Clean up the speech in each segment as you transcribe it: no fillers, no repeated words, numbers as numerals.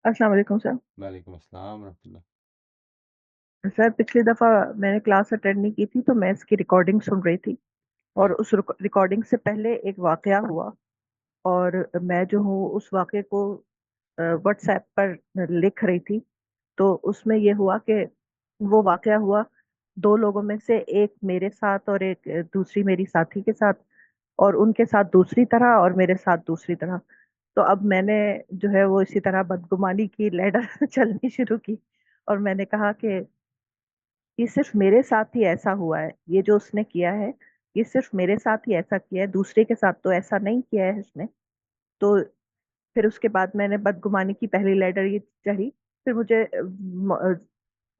अस्सलाम वालेकुम सर। वालेकुम अस्सलाम रहमतुल्लाह। सर पिछली दफ़ा मैंने क्लास अटेंड नहीं की थी तो मैं इसकी रिकॉर्डिंग सुन रही थी और राइट, उस रिकॉर्डिंग से पहले एक वाक़या हुआ और मैं जो हूँ उस वाक़ये को व्हाट्सएप पर लिख रही थी। तो उसमें ये हुआ कि वो वाक़या हुआ 2 लोगों में से एक मेरे साथ और एक दूसरी मेरी साथी के साथ और उनके साथ दूसरी तरह और मेरे साथ दूसरी तरह। तो अब मैंने जो है वो इसी तरह बदगुमानी की लैडर चलनी शुरू की और मैंने कहा कि ये सिर्फ मेरे साथ ही ऐसा हुआ है, ये जो उसने किया है, ये सिर्फ मेरे साथ ही ऐसा किया है, दूसरे के साथ तो ऐसा नहीं किया है उसने। तो फिर उसके बाद मैंने बदगुमानी की पहली लैडर ये चढ़ी, फिर मुझे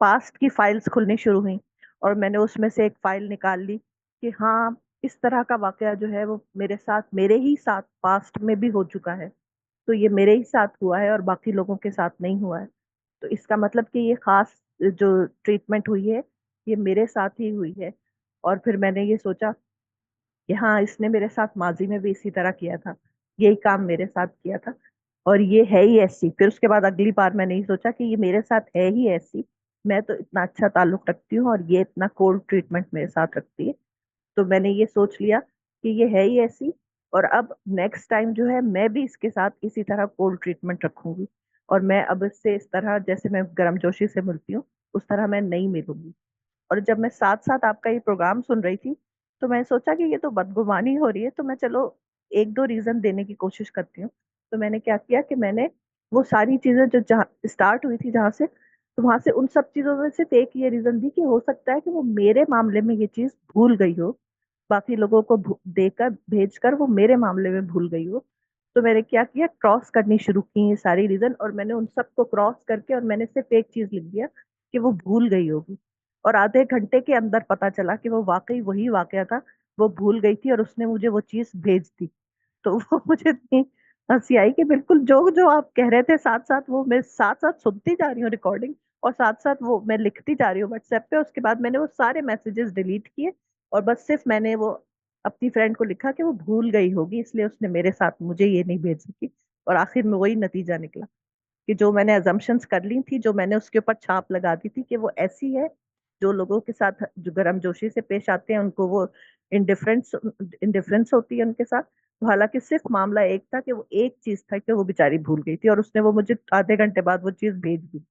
पास्ट की फाइल्स खुलनी शुरू हुई और मैंने उसमें से एक फाइल निकाल ली कि हाँ, इस तरह का वाक़या जो है वो मेरे ही साथ पास्ट में भी हो चुका है। तो ये मेरे ही साथ हुआ है और बाकी लोगों के साथ नहीं हुआ है। तो इसका मतलब कि ये ख़ास जो ट्रीटमेंट हुई है, ये मेरे साथ ही हुई है। और फिर मैंने ये सोचा कि हाँ, इसने मेरे साथ माज़ी में भी इसी तरह किया था। यही काम मेरे साथ किया था और ये है ही ऐसी। फिर उसके बाद अगली बार मैंने ये सोचा कि ये मेरे साथ है ही ऐसी। मैं तो इतना अच्छा ताल्लुक रखती हूँ और ये इतना कोल्ड ट्रीटमेंट मेरे साथ रखती है। तो मैंने ये सोच लिया कि ये है ही ऐसी और अब नेक्स्ट टाइम जो है मैं भी इसके साथ इसी तरह कोल्ड ट्रीटमेंट रखूँगी और मैं अब इससे इस तरह जैसे मैं गर्मजोशी से मिलती हूँ, उस तरह मैं नहीं मिलूँगी। और जब मैं साथ-साथ आपका ये प्रोग्राम सुन रही थी, तो मैंने सोचा कि ये तो बदगुमानी हो रही है, तो मैं चलो 1-2 रीज़न देने की कोशिश करती हूँ। तो मैंने क्या किया कि मैंने वो सारी चीज़ें जो जहाँ स्टार्ट हुई थी जहाँ से, तो वहाँ से उन सब चीज़ों में सिर्फ़ एक ये रीज़न दी कि हो सकता है कि वो मेरे मामले में ये चीज़ भूल गई हो, बाकी लोगों को देकर भेजकर वो मेरे मामले में भूल गई हो। तो मैंने क्या किया क्रॉस करनी शुरू की ये सारी रीज़न और मैंने उन सबको क्रॉस करके और मैंने सिर्फ़ एक चीज़ लिख दिया कि वो भूल गई होगी। और आधे घंटे के अंदर पता चला कि वो वाक़ई वही वाक़या था, वो भूल गई थी और उसने मुझे वो चीज़ भेज दी। तो वो मुझे इतनी हँसी आई कि बिल्कुल जो-जो आप कह रहे थे साथ-साथ वो मैं साथ-साथ सुनती जा रही हूँ रिकॉर्डिंग और साथ-साथ वो मैं लिखती जा रही हूँ व्हाट्सएप पे, उसके बाद मैंने वो सारे मैसेजेस डिलीट किए और बस सिर्फ़ मैंने वो अपनी फ्रेंड को लिखा कि वो भूल गई होगी इसलिए उसने मेरे साथ मुझे ये नहीं भेज सकी और आखिर में वही नतीजा निकला कि जो मैंने असम्पशन्स कर ली थी, जो मैंने उसके ऊपर छाप लगा दी थी कि वो ऐसी है, जो लोगों के साथ जो गर्मजोशी से पेश आते हैं उनको वो इंडिफरेंस इंडिफरेंस होती है उनके साथ। तो हालाँकि सिर्फ़ मामला एक था कि वो एक चीज़ था कि वो बेचारी भूल गई थी और उसने वो मुझे आधे घंटे बाद वो चीज़ भेज दी।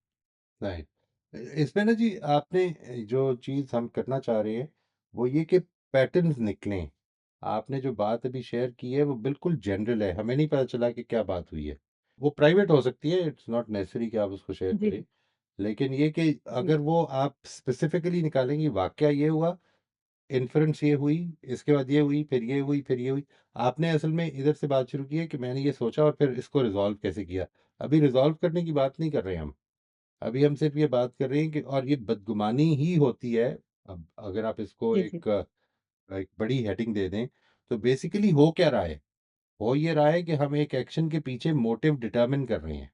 राइट। इसमें ना जी आपने जो चीज़ हम करना चाह रहे हैं, वो ये कि पैटर्न्स निकलें। आपने जो बात अभी शेयर की है, वो बिल्कुल जनरल है, हमें नहीं पता चला कि क्या बात हुई है। वो प्राइवेट हो सकती है, इट्स नॉट नेसेसरी कि आप उसको शेयर जी, करें। लेकिन ये कि जी, अगर वो आप स्पेसिफिकली निकालेंगी, वाक़या ये हुआ, इन्फरेंस ये हुई, इसके बाद ये हुई, फिर ये हुई, फिर ये हुई। आपने असल में इधर से बात शुरू की है कि मैंने ये सोचा और फिर इसको रिज़ॉल्व कैसे किया। अभी रिज़ॉल्व करने की बात नहीं कर रहे हैं हम। अभी हम सिर्फ़ ये बात कर रहे हैं कि और ये बदगुमानी ही होती है। अब अगर आप इसको जी, जी, एक बड़ी हेडिंग दे दें, तो बेसिकली हो क्या रहा है? हो ये रहा है कि हम एक एक्शन के पीछे मोटिव डिटरमिन कर रहे हैं।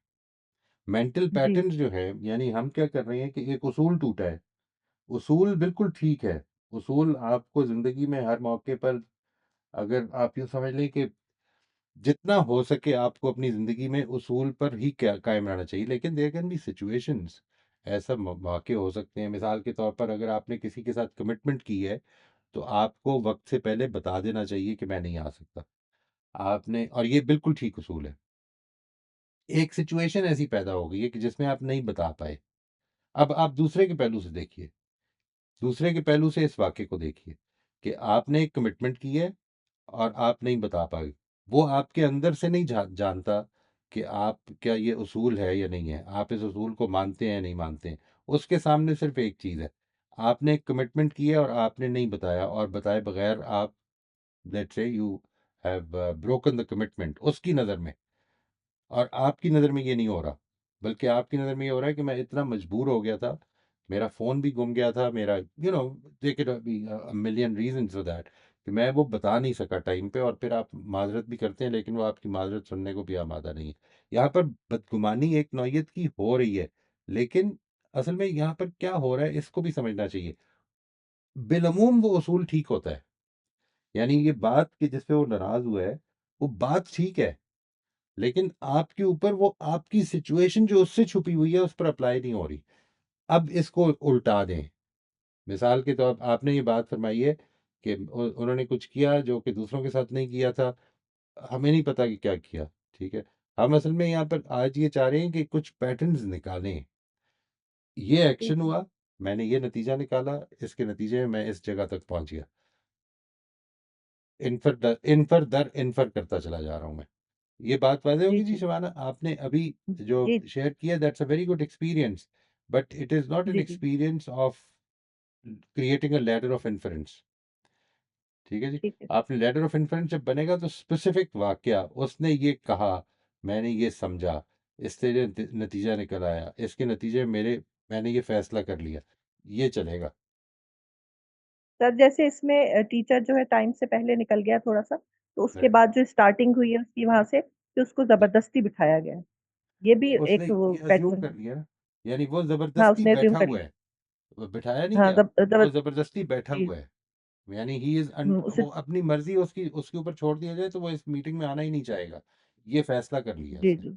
मेंटल जी, पैटर्न्स जो है, यानी हम क्या कर रहे हैं कि एक उसूल टूटा है। उसूल बिल्कुल ठीक है। उसूल आपको ज़िंदगी में हर मौके पर अगर आप यूँ समझ लें कि जितना हो सके आपको अपनी ज़िंदगी में उसूल पर ही क्या कायम रहना चाहिए। लेकिन देयर कैन बी सिचुएशंस, ऐसा मौके हो सकते हैं, मिसाल के तौर पर अगर आपने किसी के साथ कमिटमेंट की है, तो आपको वक्त से पहले बता देना चाहिए कि मैं नहीं आ सकता। आपने और ये बिल्कुल ठीक उसूल है। एक सिचुएशन ऐसी पैदा हो गई है कि जिसमें आप नहीं बता पाए। अब आप दूसरे के पहलू से देखिए, दूसरे के पहलू से इस वाक्य को देखिए कि आपने एक कमिटमेंट की है और आप नहीं बता पाए। वो आपके अंदर से नहीं जानता कि आप क्या ये उसूल है या नहीं है। आप इस उसूल को मानते हैं या नहीं मानते हैं। उसके सामने सिर्फ़ एक चीज़ है, आपने एक कमिटमेंट की है और आपने नहीं बताया और बताए बगैर आप let's say you have broken the commitment उसकी नज़र में। और आपकी नज़र में ये नहीं हो रहा, बल्कि आपकी नज़र में ये हो रहा है कि मैं इतना मजबूर हो गया था, मेरा फ़ोन भी गुम गया था, मेरा there could be a million reasons for that कि मैं वो बता नहीं सका टाइम पे और फिर आप माज़रत भी करते हैं, लेकिन वो आपकी माज़रत सुनने को भी आमादा नहीं है। यहाँ पर बदगुमानी एक नौइयत की हो रही है, लेकिन असल में यहाँ पर क्या हो रहा है, इसको भी समझना चाहिए। बिलअमूम वो उसूल ठीक होता है, यानी ये बात कि जिस पे वो नाराज़ हुआ है, वो बात ठीक है। लेकिन आपके ऊपर वो आपकी सिचुएशन जो उससे छुपी हुई है, उस पर अप्लाई नहीं हो रही। अब इसको उल्टा दें। मिसाल के तौर आपने ये बात फरमाई है कि उन्होंने कुछ किया जो कि दूसरों के साथ नहीं किया था, हमें नहीं पता कि क्या किया, ठीक है। हम असल में यहाँ पर आज ये चाह रहे हैं कि कुछ पैटर्न्स निकालें। ये जी एक्शन जी हुआ, मैंने ये नतीजा निकाला, इसके नतीजे में मैं इस जगह तक पहुंच गया। इन्फर दर इन्फर करता चला जा रहा हूं मैं। ये बात वाज़ेह जी होगी जी जी शिवाना? आपने अभी जो जी शेयर किया, that's a very good experience, but it is not an जी जी experience of creating a ladder of inference. ठीक है जी? ठीक है। आपने लैडर ऑफ इन्फरेंस जब बनेगा तो स्पेसिफिक वाक़या, उसने ये कहा, मैंने ये समझा, इससे ये नतीजा निकल आया, इसके नतीजे में मैंने ये फ़ैसला कर लिया, ये चलेगा। सर जैसे इसमें टीचर जो है टाइम से पहले निकल गया थोड़ा-सा, तो उसके राइट। बाद जो स्टार्टिंग हुई है उसकी वहाँ से, फिर उसको ज़बरदस्ती बिठाया गया है। ये भी उसने एक वो ये अज़्यूम पैटर्न कर है। लिया ना, यानी वो हाँ, ज़बरदस्ती उसने अज़्यूम बैठा कर हुआ लिया। है, वो बिठाया नहीं हाँ, गया, वो ज़बरदस्त ज़बरदस्ती बैठा जी। हुआ है। यानी ही इज़ उसे वो अपनी मर्ज़ी उसकी उसके ऊपर छोड़ दिया जाए तो वो इस मीटिंग में आना ही नहीं चाहेगा। ये फ़ैसला कर लिया जी, उसने। जी।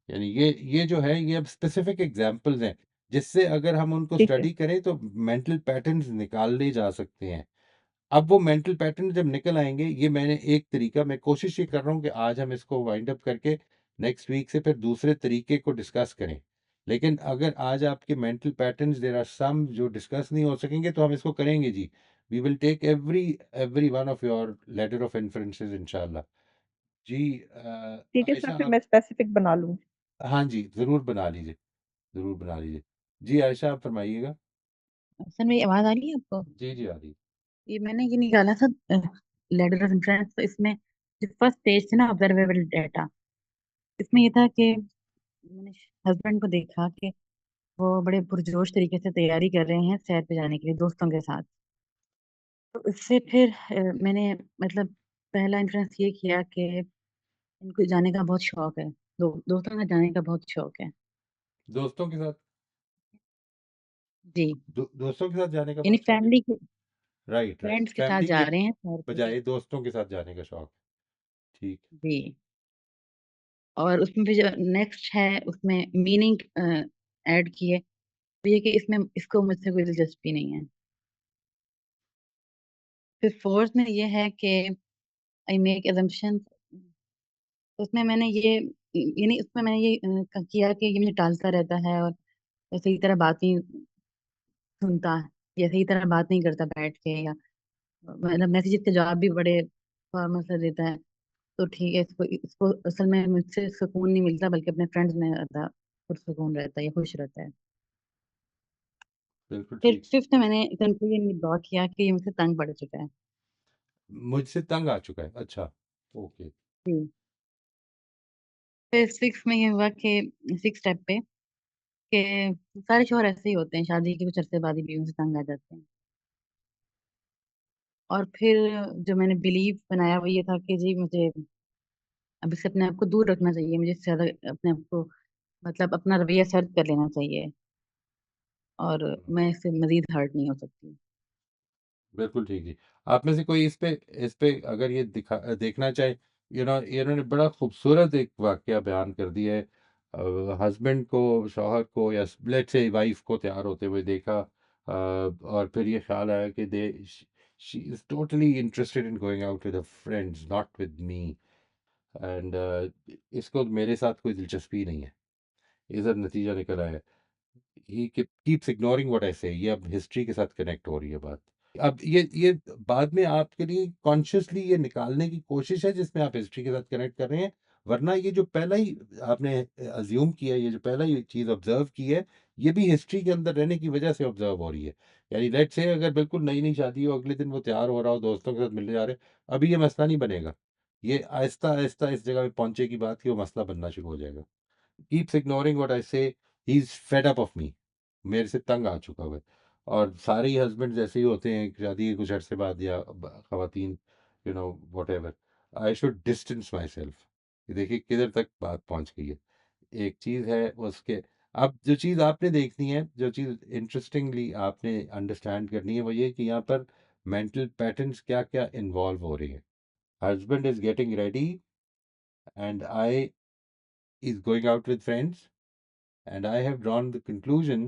यानी ये जो है, ये अब स्पेसिफिक एग्ज़ाम्पल्स हैं, जिससे अगर हम उनको ठीक है, स्टडी करें तो मेंटल पैटर्न्स निकाले जा सकते हैं। अब वो मेंटल पैटर्न जब निकल आएँगे, ये मैंने एक तरीका, मैं कोशिश ये कर रहा हूँ कि आज हम इसको वाइंड अप करके नेक्स्ट वीक से फिर दूसरे तरीके को डिस्कस करें। लेकिन अगर आज आपके mental patterns there are some जो डिस्कस नहीं हो सकेंगे, तो हम इसको करेंगे जी। We will take every one of your letter of inferences इंशाल्लाह। जी ठीक है सर, आयशा फिर आप, मैं स्पेसिफिक बना लूँगी। हाँ जी, ज़रूर बना लीजिए, ज़रूर बना लीजिए। जी आयशा आप फरमाइएगा। सर मेरी आवाज आ रही है आपको? जी, जी आ रही है। ये मैंने ये निकाला था लेटर ऑफ इंश्योरेंस, तो इसमें जो फर्स्ट पेज थे ना, ऑब्जर्वेबल डाटा, इसमें ये था कि मैंने हस्बैंड को देखा कि वो बड़े पुरजोश तरीके से तैयारी कर रहे हैं सैर पे जाने के लिए दोस्तों के साथ। तो इससे फिर मैंने मतलब पहला इन्फ्लुएंस ये किया कि इनको जाने का बहुत शौक है, दोस्तों के साथ जाने का बहुत शौक है। दोस्तों के साथ, जी, दोस्तों के साथ जाने का यानी बहुत शौक है। फैमिली के राइट, राइट। फ्रेंड्स के साथ फैमिली जा के रहे हैं सैर पे। बजाय दोस्तों के साथ जाने का शौक। ठीक। जी, और उसमें फिर जो नेक्स्ट है उसमें मीनिंग ऐड की है, तो ये कि इसमें इसको मुझसे कोई दिलचस्पी नहीं है। फिर फोर्थ में ये है कि आई मेक assumptions, उसमें मैंने ये नहीं, उसमें मैंने ये किया कि ये मुझे टालता रहता है और सही तरह बात नहीं सुनता है, या सही तरह बात नहीं करता बैठ के, या मतलब मैसेजेस के जवाब भी बड़े फॉर्मल से देता है। तो ठीक है, इसको इसको असल में मुझसे सुकून नहीं मिलता, बल्कि अपने फ्रेंड्स में ज्यादा पुरसुकून रहता है या खुश रहता है। बिल्कुल फिर ठीक। फिफ्थ में मैंने कंक्लूजन ड्रॉ किया कि ये मुझसे तंग पड़ चुका है। मुझसे तंग आ चुका है, अच्छा, ओके। जी। फिर सिक्स में ये हुआ कि सिक्स स्टेप पे कि सारे शोहर ऐसे ही होते हैं, शादी के कुछ अरसे बाद ही बीवी से तंग आ जाते हैं। और फिर जो मैंने बिलीव बनाया वो ये था कि जी मुझे अब इससे अपने आप को दूर रखना चाहिए, मुझे इससे ज्यादा अपने आप को मतलब अपना रवैया सर्द कर लेना चाहिए, और मैं इससे मजीद हर्ट नहीं हो सकती। बिल्कुल ठीक जी। आप में से कोई इस पे अगर ये देखना चाहे, इन्होंने बड़ा खूबसूरत एक वाकया बयान कर दिया है। हस्बैंड को, शौहर को, या लेट्स से वाइफ को तैयार होते हुए देखा, और फिर ये ख्याल आया कि they she is totally interested in going out with friends, not with me, and इसको मेरे साथ कोई दिलचस्पी नहीं है। इधर नतीजा निकल आया, he keeps ignoring what I से। ये अब हिस्ट्री के साथ कनेक्ट हो रही है बात। अब ये बाद में आपके लिए कॉन्शियसली ये निकालने की कोशिश है जिसमें आप हिस्ट्री के साथ कनेक्ट कर रहे हैं। वरना ये जो पहला ही आपने अज्यूम किया है, ये जो पहला ही चीज़ ऑब्जर्व की है, ये भी हिस्ट्री के अंदर रहने की वजह से ऑब्जर्व हो रही है। यानी लेट्स से अगर बिल्कुल नई नई शादी हो, अगले दिन वो तैयार हो रहा हो, दोस्तों के साथ मिलने जा रहे हैं, अभी ये मसला नहीं बनेगा। ये आहिस्ता आहिस्ता इस जगह पे पहुंचे की बात की वो मसला बनना शुरू हो जाएगा। कीप्स इग्नोरिंग व्हाट आई से, he is fed up of me, मेरे से तंग आ चुका हुआ है। और सारे ही हस्बैंड ऐसे ही होते हैं, शादी के कुछ अरसे बाद, या खवातीन, whatever, I should distance myself. देखिए किधर तक बात पहुंच गई है। एक चीज़ है उसके, अब जो चीज़ आपने देखनी है, जो चीज़ इंटरेस्टिंगली आपने अंडरस्टैंड करनी है, वो ये कि यहाँ पर मेंटल पैटर्न्स क्या क्या इन्वॉल्व हो रहे हैं। Husband is getting ready and I is going out with friends, and I have drawn the conclusion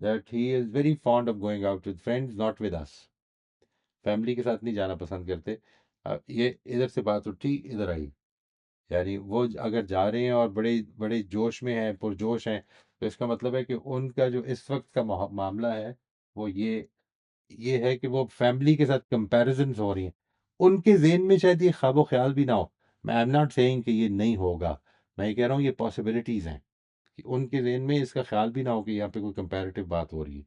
that he is very fond of going out with friends, not with us. Family के साथ नहीं जाना पसंद करते। ये इधर से बात उठी, इधर आई। यानी वो अगर जा रहे हैं और बड़े बड़े जोश में हैं, पुरजोश हैं, तो इसका मतलब है कि उनका जो इस वक्त का मामला है वो ये है कि वो फैमिली के साथ कंपैरिजन्स हो रही हैं। उनके ज़हन में शायद ये ख्वाब ख्याल भी ना हो। मैं आई एम नॉट सेइंग कि ये नहीं होगा, मैं ये कह रहा हूँ ये पॉसिबिलिटीज़ हैं कि उनके ज़हन में इसका ख्याल भी ना हो कि यहाँ पे कोई कंपैरेटिव बात हो रही है।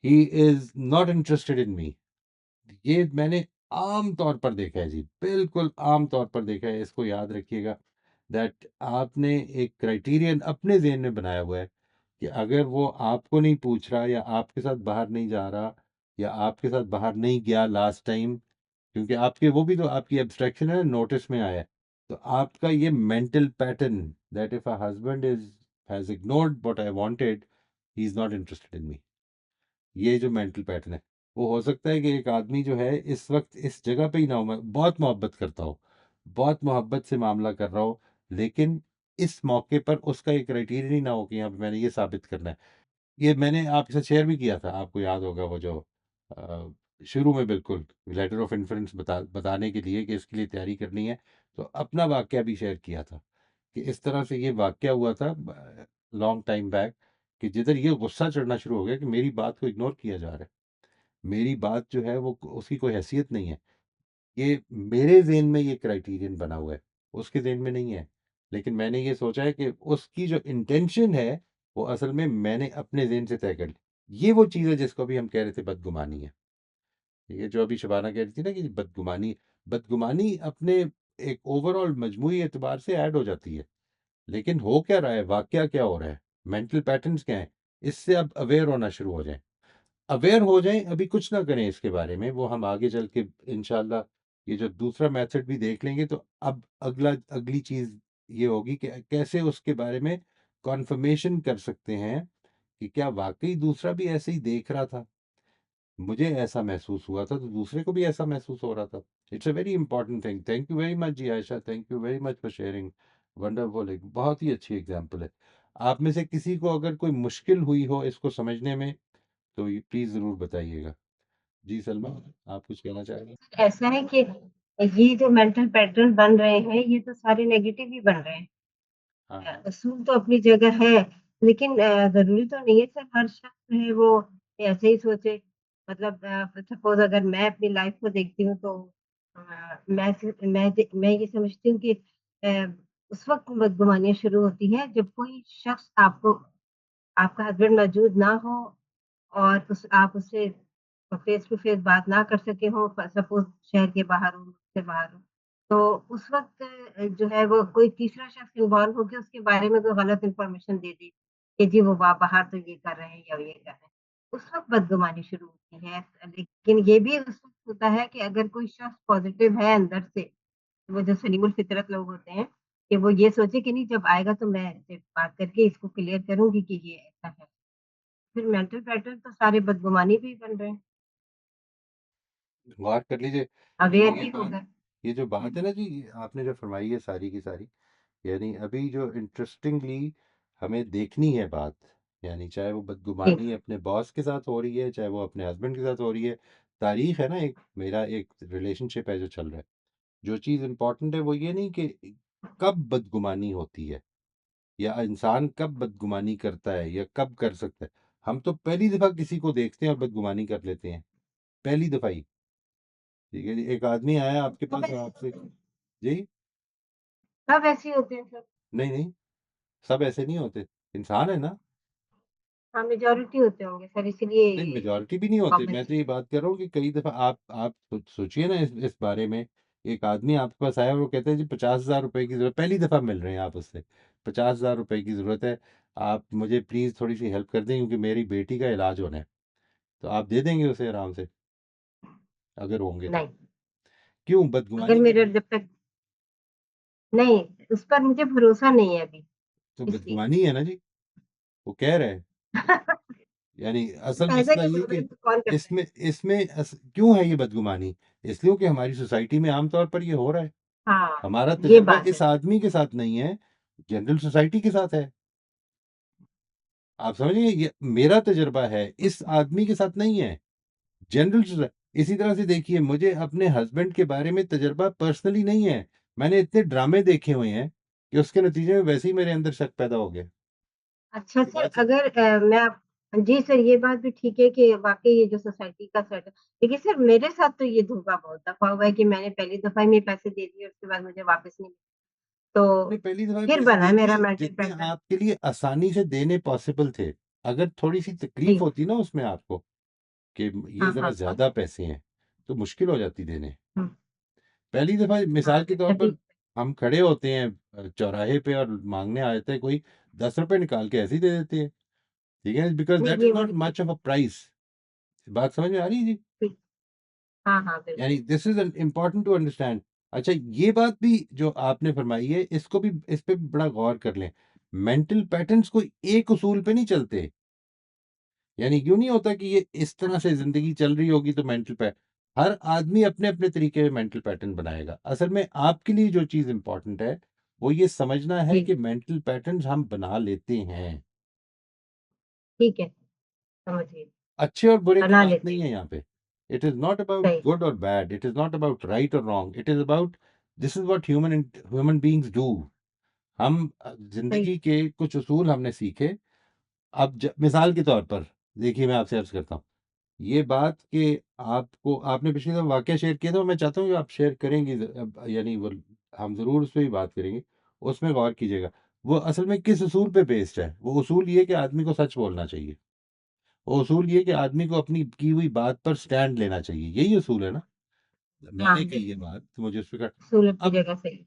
He is not interested in me. ये मैंने आम तौर पर देखा है जी, बिल्कुल आम तौर पर देखा है। इसको याद रखिएगा दैट आपने एक क्राइटेरियन अपने ज़हन में बनाया हुआ है कि अगर वो आपको नहीं पूछ रहा या आपके साथ बाहर नहीं जा रहा या आपके साथ बाहर नहीं गया लास्ट टाइम, क्योंकि आपके वो भी तो आपकी एब्स्ट्रैक्शन है, नोटिस में आया है। तो आपका ये mental pattern that if a husband is has ignored what I wanted, he is not interested in me. ये जो मेंटल पैटर्न है, वो हो सकता है कि एक आदमी जो है इस वक्त इस जगह पे ही ना हो, मैं बहुत मोहब्बत करता हूँ, बहुत मोहब्बत से मामला कर रहा हो, लेकिन इस मौके पर उसका एक क्राइटेरिया ही ना हो कि यहाँ पे मैंने ये साबित करना है। ये मैंने आपके साथ शेयर भी किया था, आपको याद होगा वो जो शुरू में बिल्कुल लेटर ऑफ इन्फ्लुएंस बताने के लिए कि इसके लिए तैयारी करनी है, तो अपना वाकया भी शेयर किया था कि इस तरह से ये वाकया हुआ था लॉन्ग टाइम बैक, कि जिधर ये गुस्सा चढ़ना शुरू हो गया कि मेरी बात को इग्नोर किया जा रहा है, मेरी बात जो है वो उसकी कोई हैसियत नहीं है। ये मेरे ज़हन में ये क्राइटेरियन बना हुआ है, उसके ज़हन में नहीं है। लेकिन मैंने ये सोचा है कि उसकी जो इंटेंशन है, वो असल में मैंने अपने ज़हन से तय कर ली। ये वो चीज़ है जिसको अभी हम कह रहे थे बदगुमानी है। ये जो अभी शबाना कह रही थी ना कि बदगुमानी, बदगुमानी अपने एक ओवरऑल मजमूई एतबार से ऐड हो जाती है। लेकिन हो क्या रहा है, वाकया क्या हो रहा है, मेंटल पैटर्न्स क्या हैं, इससे आप अवेयर होना शुरू हो जाएँ। अवेयर हो जाएँ, अभी कुछ ना करें इसके बारे में, वो हम आगे चल के इंशाल्लाह ये जो दूसरा मेथड भी देख लेंगे, तो अब अगली चीज़ ये होगी कि कैसे उसके बारे में कन्फर्मेशन कर सकते हैं कि क्या वाक़ई दूसरा भी ऐसे ही देख रहा था? मुझे ऐसा महसूस हुआ था, तो दूसरे को भी ऐसा महसूस हो रहा था। It's a very important thing. Thank you very much जी Ayesha, thank you very much for sharing. Wonderful, एक बहुत ही अच्छी एग्ज़ाम्पल है। आप में से किसी को अगर कोई मुश्किल हुई हो इसको समझने में, तो ये प्लीज़ ज़रूर बताइएगा। जी सलमा, आप कुछ कहना चाहेंगे? ऐसा है कि ये जो मेंटल पैटर्न बन रहे हैं, ये तो सारे नेगेटिव ही बन रहे हैं। हाँ, असूल तो अपनी जगह है, लेकिन ज़रूरी तो नहीं है सर हर शख्स जो है वो ऐसे ही सोचे। मतलब सपोज़ अगर मैं अपनी लाइफ़ को देखती हूँ तो मैं ये समझती हूँ कि अ, उस वक़्त बदगुमानियाँ शुरू होती हैं जब कोई शख्स आपका हस्बैंड मौजूद ना हो और आप उससे फेस टू फेस बात ना कर सके हों, सपोज़ शहर के बाहर हो, मुल्क से बाहर हो, तो उस वक़्त जो है वो कोई तीसरा शख्स इन्वॉल्व होके उसके बारे में कोई गलत इन्फॉर्मेशन दे दे, कि जी वो बाहर तो ये कर रहे हैं या ये कर रहे हैं। उस वक़्त बदगुमानी शुरू होती है। लेकिन ये भी उस वक़्त होता है कि अगर कोई शख्स पॉज़िटिव है अंदर से, वो जो सलीमुल फ़ितरत लोग होते हैं, कि वो ये सोचे कि नहीं जब आएगा तो मैं इससे बात करके इसको क्लियर करूँगी कि ये ऐसा है। फिर मेंटल पैटर्न तो सारे बदगुमानी पे ही बन रहे हैं, गौर कर लीजिए। अवेयर ये ही हो बात, गए। ये जो बात है ना जी, आपने जो फरमाई है सारी की सारी, यानी अभी जो इंटरेस्टिंगली हमें देखनी है बात, यानी चाहे वो जी, बदगुमानी अपने बॉस के साथ हो रही है, चाहे वो अपने हस्बैंड के साथ हो रही है, तारीख है ना, एक मेरा एक रिलेशनशिप है जो चल रहा है। जो चीज़ इम्पोर्टेंट है वो ये नहीं कि कब बदगुमानी होती है या इंसान कब बदगुमानी करता है या कब कर सकता है। हम तो पहली दफ़ा किसी को देखते हैं और बदगुमानी कर लेते हैं, पहली दफ़ा ही। ठीक है जी, एक आदमी आया आपके सब पास ऐसे आपसे, जी, सब ऐसे ही होते हैं सर। नहीं नहीं, सब ऐसे नहीं होते, इंसान है ना। हाँ, मेजॉरिटी होते होंगे सर इसीलिए नहीं, मेजॉरिटी भी नहीं होते, प्रॉब्लम मैं तो ये बात कर रहा हूँ कि कई दफ़ा आप सोचिए ना इस बारे में। एक आदमी आपके पास आया और वो कहता है जी 50,000 रुपए की ज़रूरत, पहली दफ़ा मिल रहे हैं आप उससे, 50,000 रुपए की ज़रूरत है, आप मुझे प्लीज़ थोड़ी सी हेल्प कर दें क्योंकि मेरी बेटी का इलाज होना है। तो आप दे देंगे उसे आराम से, अगर होंगे तो। नहीं, क्यों अगर बदगुमानी मेरा करनी? जब तक नहीं, उस पर मुझे भरोसा नहीं है अभी, तो इसलिए। बदगुमानी है ना जी, वो कह रहा है। यानी असल पैसे मसला के ये मामले कि में कौन करता है? इसमें इसमें क्यों है ये बदगुमानी? इसलिए कि हमारी सोसाइटी में आम तौर पर ये हो रहा है। हाँ, हमारा ये तजुर्बा बात है। इस आदमी के साथ नहीं है, जनरल सोसाइटी के साथ है। आप समझ रहे हैं? ये मेरा तजुर्बा है, इस आदमी के साथ नहीं है, जनरल सोसा इसी तरह से देखिए, मुझे अपने हस्बैंड के बारे में तजुर्बा पर्सनली नहीं है। मैंने इतने ड्रामे देखे हुए हैं कि उसके नतीजे में वैसे ही मेरे अंदर शक पैदा हो गया। अच्छा ये सर, बात समझ अगर मैं आप जी सर, ये बात भी ठीक है कि वाक़ई ये जो सोसाइटी का सेटअप, देखिए सर, मेरे साथ तो ये धोखा बहुत दफ़ा हुआ है कि मैंने पहली दफ़ा में पैसे दे दिए, उसके बाद मुझे वापस नहीं, तो आपने पहली दफ़ा फिर पैसे बना दे है मेरा दिए, मेंटल जितने पैटर्न। आपके लिए आसानी से देने पॉसिबल थे। अगर थोड़ी-सी तकलीफ़ जी। होती ना उसमें आपको कि ये हाँ, ज़रा हाँ, हाँ। ज़्यादा पैसे हैं, तो मुश्किल हो जाती देने। हुँ, पहली दफ़ा हाँ, मिसाल के तौर तभी पर हम खड़े होते हैं चौराहे पे और माँगने आ जाता है कोई, ₹10 निकाल के ऐसे ही दे देते हैं, ठीक है? बिकॉज़ नहीं, दैट ये इज़ नॉट बड़ी मच ऑफ अ प्राइस। बात समझ में आ रही है जी? बिल हाँ, हाँ, यानी बिल्कुल। This is important to understand. अच्छा, ये बात भी जो आपने फरमाई है, इसको भी, इस पे भी बड़ा गौर कर लें। मेंटल पैटर्न्स कोई एक उसूल पे नहीं चलते। यानी यूँ नहीं होता कि ये इस तरह से ज़िंदगी चल रही होगी तो मेंटल पै हर आदमी अपने-अपने तरीके से मेंटल पैटर्न बनाएगा। असल में आपके लिए जो चीज़ इम्पोर्टेंट है, वो ये समझना है जी, कि मेंटल पैटर्न्स हम बना लेते हैं। ठीक है, समझ गई। अच्छे और बुरे की बना बात लेते नहीं हैं, है यहाँ पे। इट इज़ नॉट अबाउट सही। गुड और bad, it is not about right और wrong, it is about this is what human beings do. हम सही। ज़िंदगी के कुछ उसूल हमने सीखे। अब मिसाल के तौर पर देखिए, मैं आपसे अर्ज़ करता हूँ। ये बात कि आपको आपने पिछली दफ़ा वाक़या शेयर किया था, मैं चाहता हूँ कि आप शेयर करेंगी, यानी वो हम ज़रूर उस पे भी बात करेंगे। उसमें गौर कीजिएगा। वो असल में किस उसूल पे बेस्ड है? वो उसूल ये है कि आदमी को सच बोलना चाहिए। वो उसूल ये है कि आदमी को अपनी की हुई बात पर स्टैंड लेना चाहिए। यही उसूल है ना? हाँ, मैंने कही ये बिल्कुल, बात, तो मुझे उस पे असूल अपनी अब जगह सही।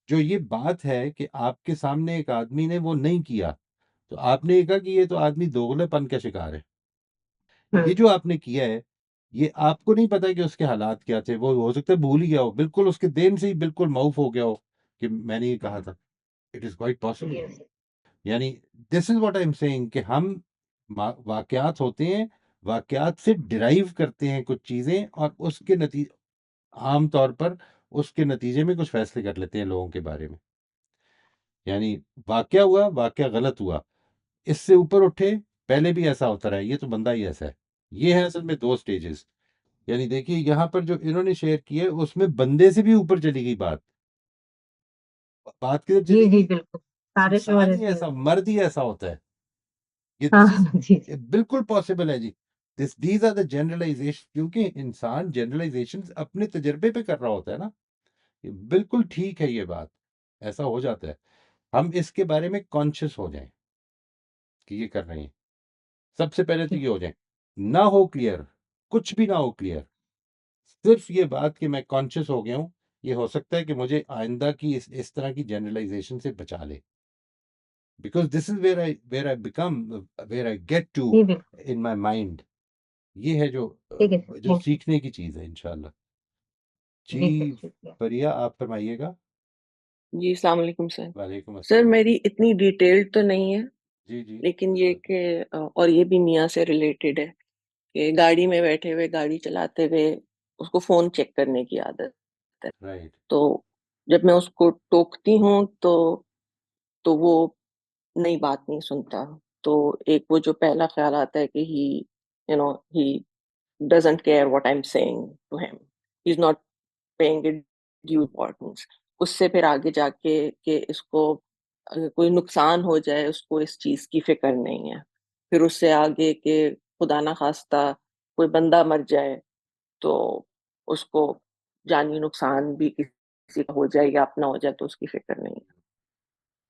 जो ये बात है कि आपके सामने एक आदमी ने वो नहीं किया, तो आपने ये कहा कि ये तो आदमी दोगलेपन का शिकार है। हुँ, ये जो आपने किया है, ये आपको नहीं पता कि उसके हालात क्या थे। वो हो सकता है भूल ही गया हो, बिल्कुल उसके देन से ही बिल्कुल माऊफ़ हो गया हो कि मैंने ये कहा था। It is quite possible. Yes, यानी this is what I am saying कि हम वाक़यात होते हैं, वाक़यात से डिराइव करते हैं कुछ चीज़ें और उसके आम तौर पर उसके नतीजे में कुछ फ़ैसले कर लेते हैं लोगों के बारे में। यानी वाक़या हुआ, वाक़या गलत हुआ। इससे ऊपर उठे, पहले भी ऐसा होता रहा है, ये तो बंदा ही ऐसा है। ये है असल में 2 स्टेजेज़। यानी देखिए, यहाँ पर जो इन्होंने शेयर किया है, उसमें बंदे से भी ऊपर चली गई बात। बात किधर जी, चली जी, गई? बिल्कुल। सारे शोर इंसान ही ऐसे ऐसा, होते हैं। मर्द ही ऐसा होता है। ये हाँ, दिस इज़ हाँ, जी, जी। बिल्कुल पॉसिबल है जी। दीज़ आर द जनरलाइज़ेशन, क्योंकि इंसान जनरलाइज़ेशंस अपने तजर्बे पे कर रहा होता है ना। ये बिल्कुल ठीक है ये बात, ऐसा हो जाता है। हम इसके बारे में कॉन्शियस हो जाएँ कि ये कर रहे हैं। सबसे पहले तो ठीक। ये हो जाए। ना हो क्लियर, कुछ भी ना हो क्लियर, सिर्फ़ ये बात कि मैं कॉन्शियस हो गया हूँ, ये हो सकता है कि मुझे आइंदा की इस तरह की जनरलाइज़ेशन से बचा ले। Because this is where I become where I get to जी, बिल्कुल। In my mind. ये है ठीक है सर, जो थैंक यू। सीखने की चीज़ है इंशाल्लाह। जी सर, जी, शुक्रिया। फ़रिया आप फ़रमाइएगा। जी, अस्सलाम वालेकुम सर। वालेकुम सर अस्सलाम। मेरी इतनी डिटेल्ड तो नहीं है, जी, जी। लेकिन ये कि और ये भी मियाँ से रिलेटेड है कि गाड़ी में बैठे हुए, गाड़ी चलाते हुए उसको फ़ोन चेक करने की आदत है। राइट, तो जब मैं उसको टोकती हूँ तो वो नई बात नहीं सुनता। तो एक वो जो पहला ख़्याल आता है कि he doesn't care what I am saying to him. He is not paying it due importance. उससे फिर आगे जाके कि इसको अगर कोई नुकसान हो जाए, उसको इस चीज़ की फ़िक्र नहीं है। फिर उससे आगे कि खुदा ना ख़ास्ता कोई बंदा मर जाए, तो उसको जानी नुकसान भी किसी का हो जाए या अपना हो जाए तो उसकी फ़िक्र नहीं है।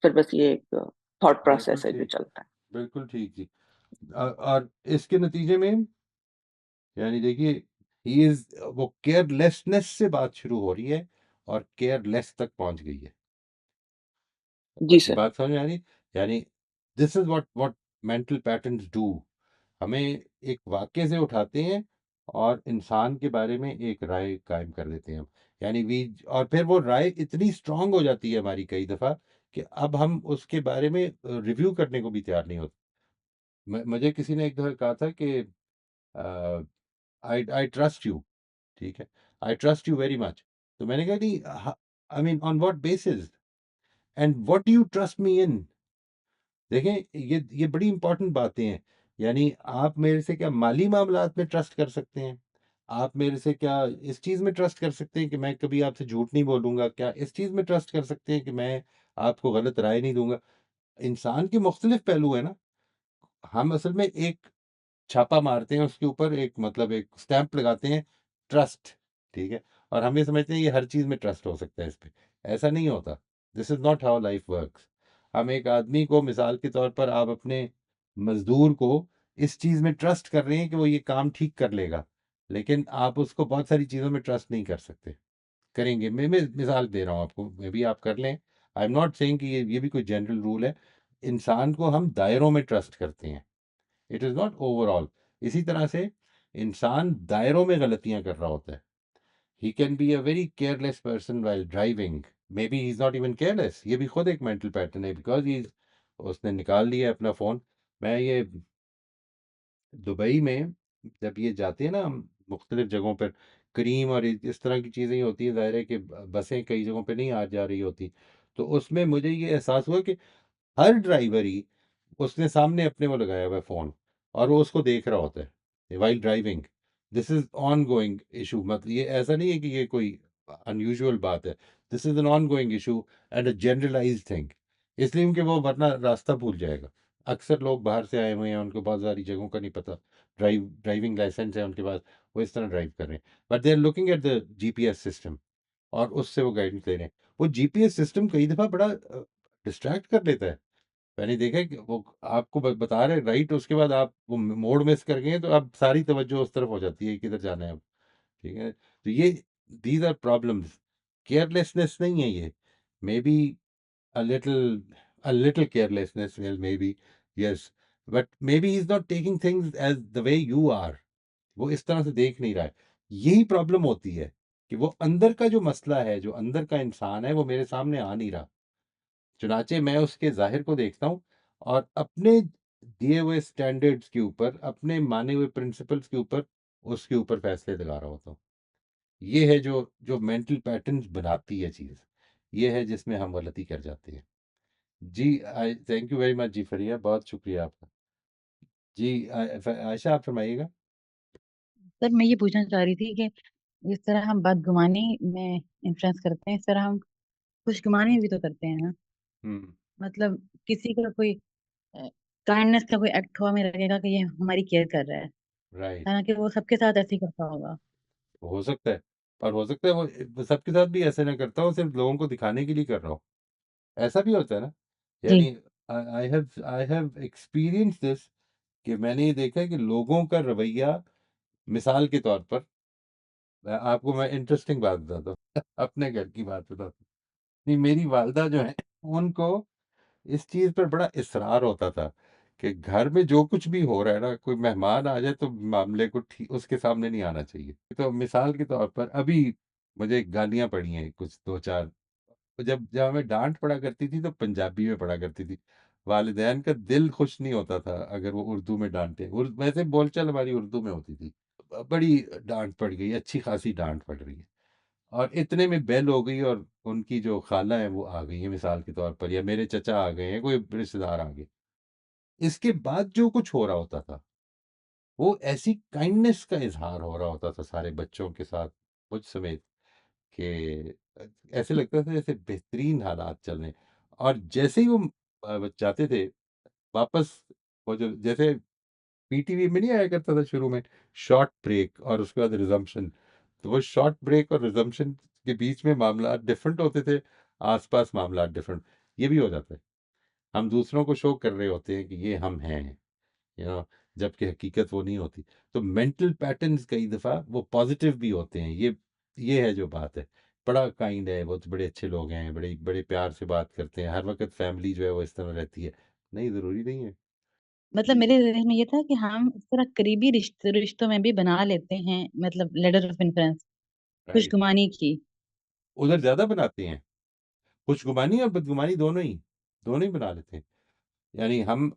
फिर बस ये एक थॉट बिल्कुल प्रोसेस है जो ठीक, चलता है। बिल्कुल ठीक जी। और इसके नतीजे में यानी देखिए, ही इज़ वो केयरलेसनेस से बात शुरू हो रही है और केयरलेस तक पहुँच गई है। जी सर। बात समझ में आ रही? यानी this is what mental patterns do. हमें एक वाक़ये से उठाते हैं और इंसान के बारे में एक राय कायम कर देते हैं हम। यानी वी और फिर वो राय इतनी स्ट्रॉन्ग हो जाती है हमारी कई दफ़ा कि अब हम उसके बारे में रिव्यू करने को भी तैयार नहीं होते। मुझे किसी ने एक दफ़ा कहा था कि अ, आई आई ट्रस्ट यू, ठीक है? I trust you very much. तो मैंने कहा नहीं, I mean on what basis and what do you trust me in? देखें, ये बड़ी इंपॉर्टेंट बातें हैं। यानी आप मेरे से क्या माली मामलात में ट्रस्ट कर सकते हैं? आप मेरे से क्या इस चीज़ में ट्रस्ट कर सकते हैं कि मैं कभी आपसे झूठ नहीं बोलूँगा? क्या इस चीज़ में ट्रस्ट कर सकते हैं कि मैं आपको गलत राय नहीं दूँगा? इंसान के मुख्तलिफ पहलू हैं ना। हम असल में एक छापा मारते हैं उसके ऊपर, एक मतलब एक स्टैंप लगाते हैं, ट्रस्ट, ठीक है? और हम ये समझते हैं ये हर चीज़ में ट्रस्ट हो सकता है इस पे। ऐसा नहीं होता। This is not how life works. हम एक आदमी को मिसाल के तौर पर आप अपने मज़दूर को इस चीज़ में ट्रस्ट कर रहे हैं कि वो ये काम ठीक कर लेगा, लेकिन आप उसको बहुत सारी चीज़ों में ट्रस्ट नहीं कर सकते। करेंगे, मैं मिसाल दे रहा हूँ आपको, मे बी आप कर लें। आई एम नॉट सेइंग कि ये भी कोई जनरल रूल है। इंसान को हम दायरों में ट्रस्ट करते हैं, इट इज़ नॉट ओवरऑल। इसी तरह से इंसान दायरों में गलतियां कर रहा होता है। He can be a very careless person while driving, may be he is not even careless. ये भी खुद एक मेंटल पैटर्न है, बिकॉज ही उसने निकाल लिया अपना फ़ोन। मैं ये दुबई में जब ये जाते हैं ना हम मुख्तलिफ जगहों पर, करीम और इस तरह की चीज़ें ही होती हैं, ज़ाहिर है कि बसें कई जगहों पे नहीं आ जा रही होती, तो उसमें मुझे ये एहसास हुआ कि हर ड्राइवर ही उसने सामने अपने वो लगाया हुआ है फ़ोन, और वो उसको देख रहा होता है while driving. This is on going issue, मतलब ये ऐसा नहीं है कि ये कोई अनयूजुअल बात है। This is an ongoing issue and a generalize thing. इसलिए क्योंकि वो वरना रास्ता भूल जाएगा। अक्सर लोग बाहर से आए हुए हैं, उनको बहुत सारी जगहों का नहीं पता, ड्राइविंग लाइसेंस है उनके पास, वो इस तरह ड्राइव कर रहे हैं, but they are looking at the GPS system, और उससे वो गाइडेंस ले रहे हैं। वो जीपीएस सिस्टम कई दफ़ा बड़ा डिस्ट्रैक्ट कर लेता है। मैंने देखा है कि वो आपको बता रहे राइट, उसके बाद आप वो मोड़ मिस कर गए, तो अब सारी तवज्जो उस तरफ हो जाती है किधर जाना है अब। ठीक है, तो ये दीज आर प्रॉब्लम्स। केयरलेसनेस नहीं है ये, may be a little carelessness, well, maybe, yes, but maybe he's not taking things as the way you are. वो इस तरह से देख नहीं रहा है। यही प्रॉब्लम होती है कि वो अंदर का जो मसला है, जो अंदर का इंसान है, वो मेरे सामने आ नहीं रहा। चुनाचे मैं उसके ज़ाहिर को देखता हूँ, और अपने दिए हुए स्टैंडर्ड्स के ऊपर, अपने माने हुए प्रिंसिपल्स के ऊपर, उसके ऊपर फैसले लगा रहा होता हूँ। ये है जो जो मेंटल पैटर्न्स बनाती है चीज़, ये है जिसमें हम गलती कर जाते हैं। जी, I thank you very much जी फरिया, बहुत शुक्रिया आपका। जी, आयशा आप फरमाइएगा। सर मैं ये पूछना चाह रही थी कि जिस तरह हम बदगुमानी में इन्फ्लुएंस करते हैं, इस तरह हम खुशगुमानी भी तो करते हैं ना। हम्म। मतलब किसी का कोई काइंडनेस का कोई एक्ट हुआ, हमें लगेगा कि ये हमारी केयर कर रहा है, राइट। हालांकि वो सबके साथ ऐसे ही करता होगा। हो सकता है, और हो सकता है वो सबके साथ भी ऐसे ना करता हो, सिर्फ लोगों को दिखाने के लिए कर रहा हो। ऐसा भी होता है ना। जी। यानी आई हैव एक्सपीरियंस दिस, कि मैंने ये देखा है कि लोगों का रवैया, मिसाल के तौर पर आपको मैं इंटरेस्टिंग बात बताता हूँ अपने घर की बात बताता हूँ। नहीं, मेरी वालदा जो है, उनको इस चीज़ पर बड़ा इसरार होता था कि घर में जो कुछ भी हो रहा है ना, कोई मेहमान आ जाए तो मामले को ठीक उसके सामने नहीं आना चाहिए। तो मिसाल के तौर पर अभी मुझे गालियां पड़ी हैं कुछ दो चार, तो जब जब हमें डांट पड़ा करती थी तो पंजाबी में पड़ा करती थी। वालिदैन का दिल खुश नहीं होता था अगर वो उर्दू में डांटे, वैसे बोलचाल हमारी उर्दू में होती थी। बड़ी डांट पड़ गई, अच्छी खासी डांट पड़ रही है, और इतने में बेल हो गई, और उनकी जो खाला है वो आ गई है मिसाल के तौर पर, या मेरे चचा आ गए हैं, कोई रिश्तेदार आ गए। इसके बाद जो कुछ हो रहा होता था, वो ऐसी काइंडनेस का इजहार हो रहा होता था सारे बच्चों के साथ, मुझ समेत, कि ऐसे लगता था जैसे बेहतरीन हालात चल रहे हैं। और जैसे ही वो जाते थे वापस, वो जो जैसे पीटीवी में नहीं आया करता था शुरू में, शॉर्ट ब्रेक और उसके बाद रिजम्पशन, तो वो शॉर्ट ब्रेक और रिजम्पशन के बीच में मामला डिफरेंट होते थे, आसपास मामला डिफरेंट। ये भी हो जाता है, हम दूसरों को शो कर रहे होते हैं कि ये हम हैं, जबकि हकीकत वो नहीं होती। तो मेंटल पैटर्न्स कई दफ़ा वो पॉजिटिव भी होते हैं, ये है जो बात है। बड़ा काइंड है, बहुत बड़े अच्छे लोग हैं, बड़े बड़े प्यार से बात करते हैं, हर वक्त फैमिली जो है वो इस तरह रहती है, नहीं ज़रूरी नहीं है। मतलब मेरे जहन में ये था कि हम इस तरह करीबी रिश्तों में भी बना लेते हैं, मतलब लेटर ऑफ इन्फ्लुएंस, राइट। खुशगुमानी की। उधर ज़्यादा बनाते हैं, खुशगुमानी और बदगुमानी दोनों ही बना लेते हैं। यानी हम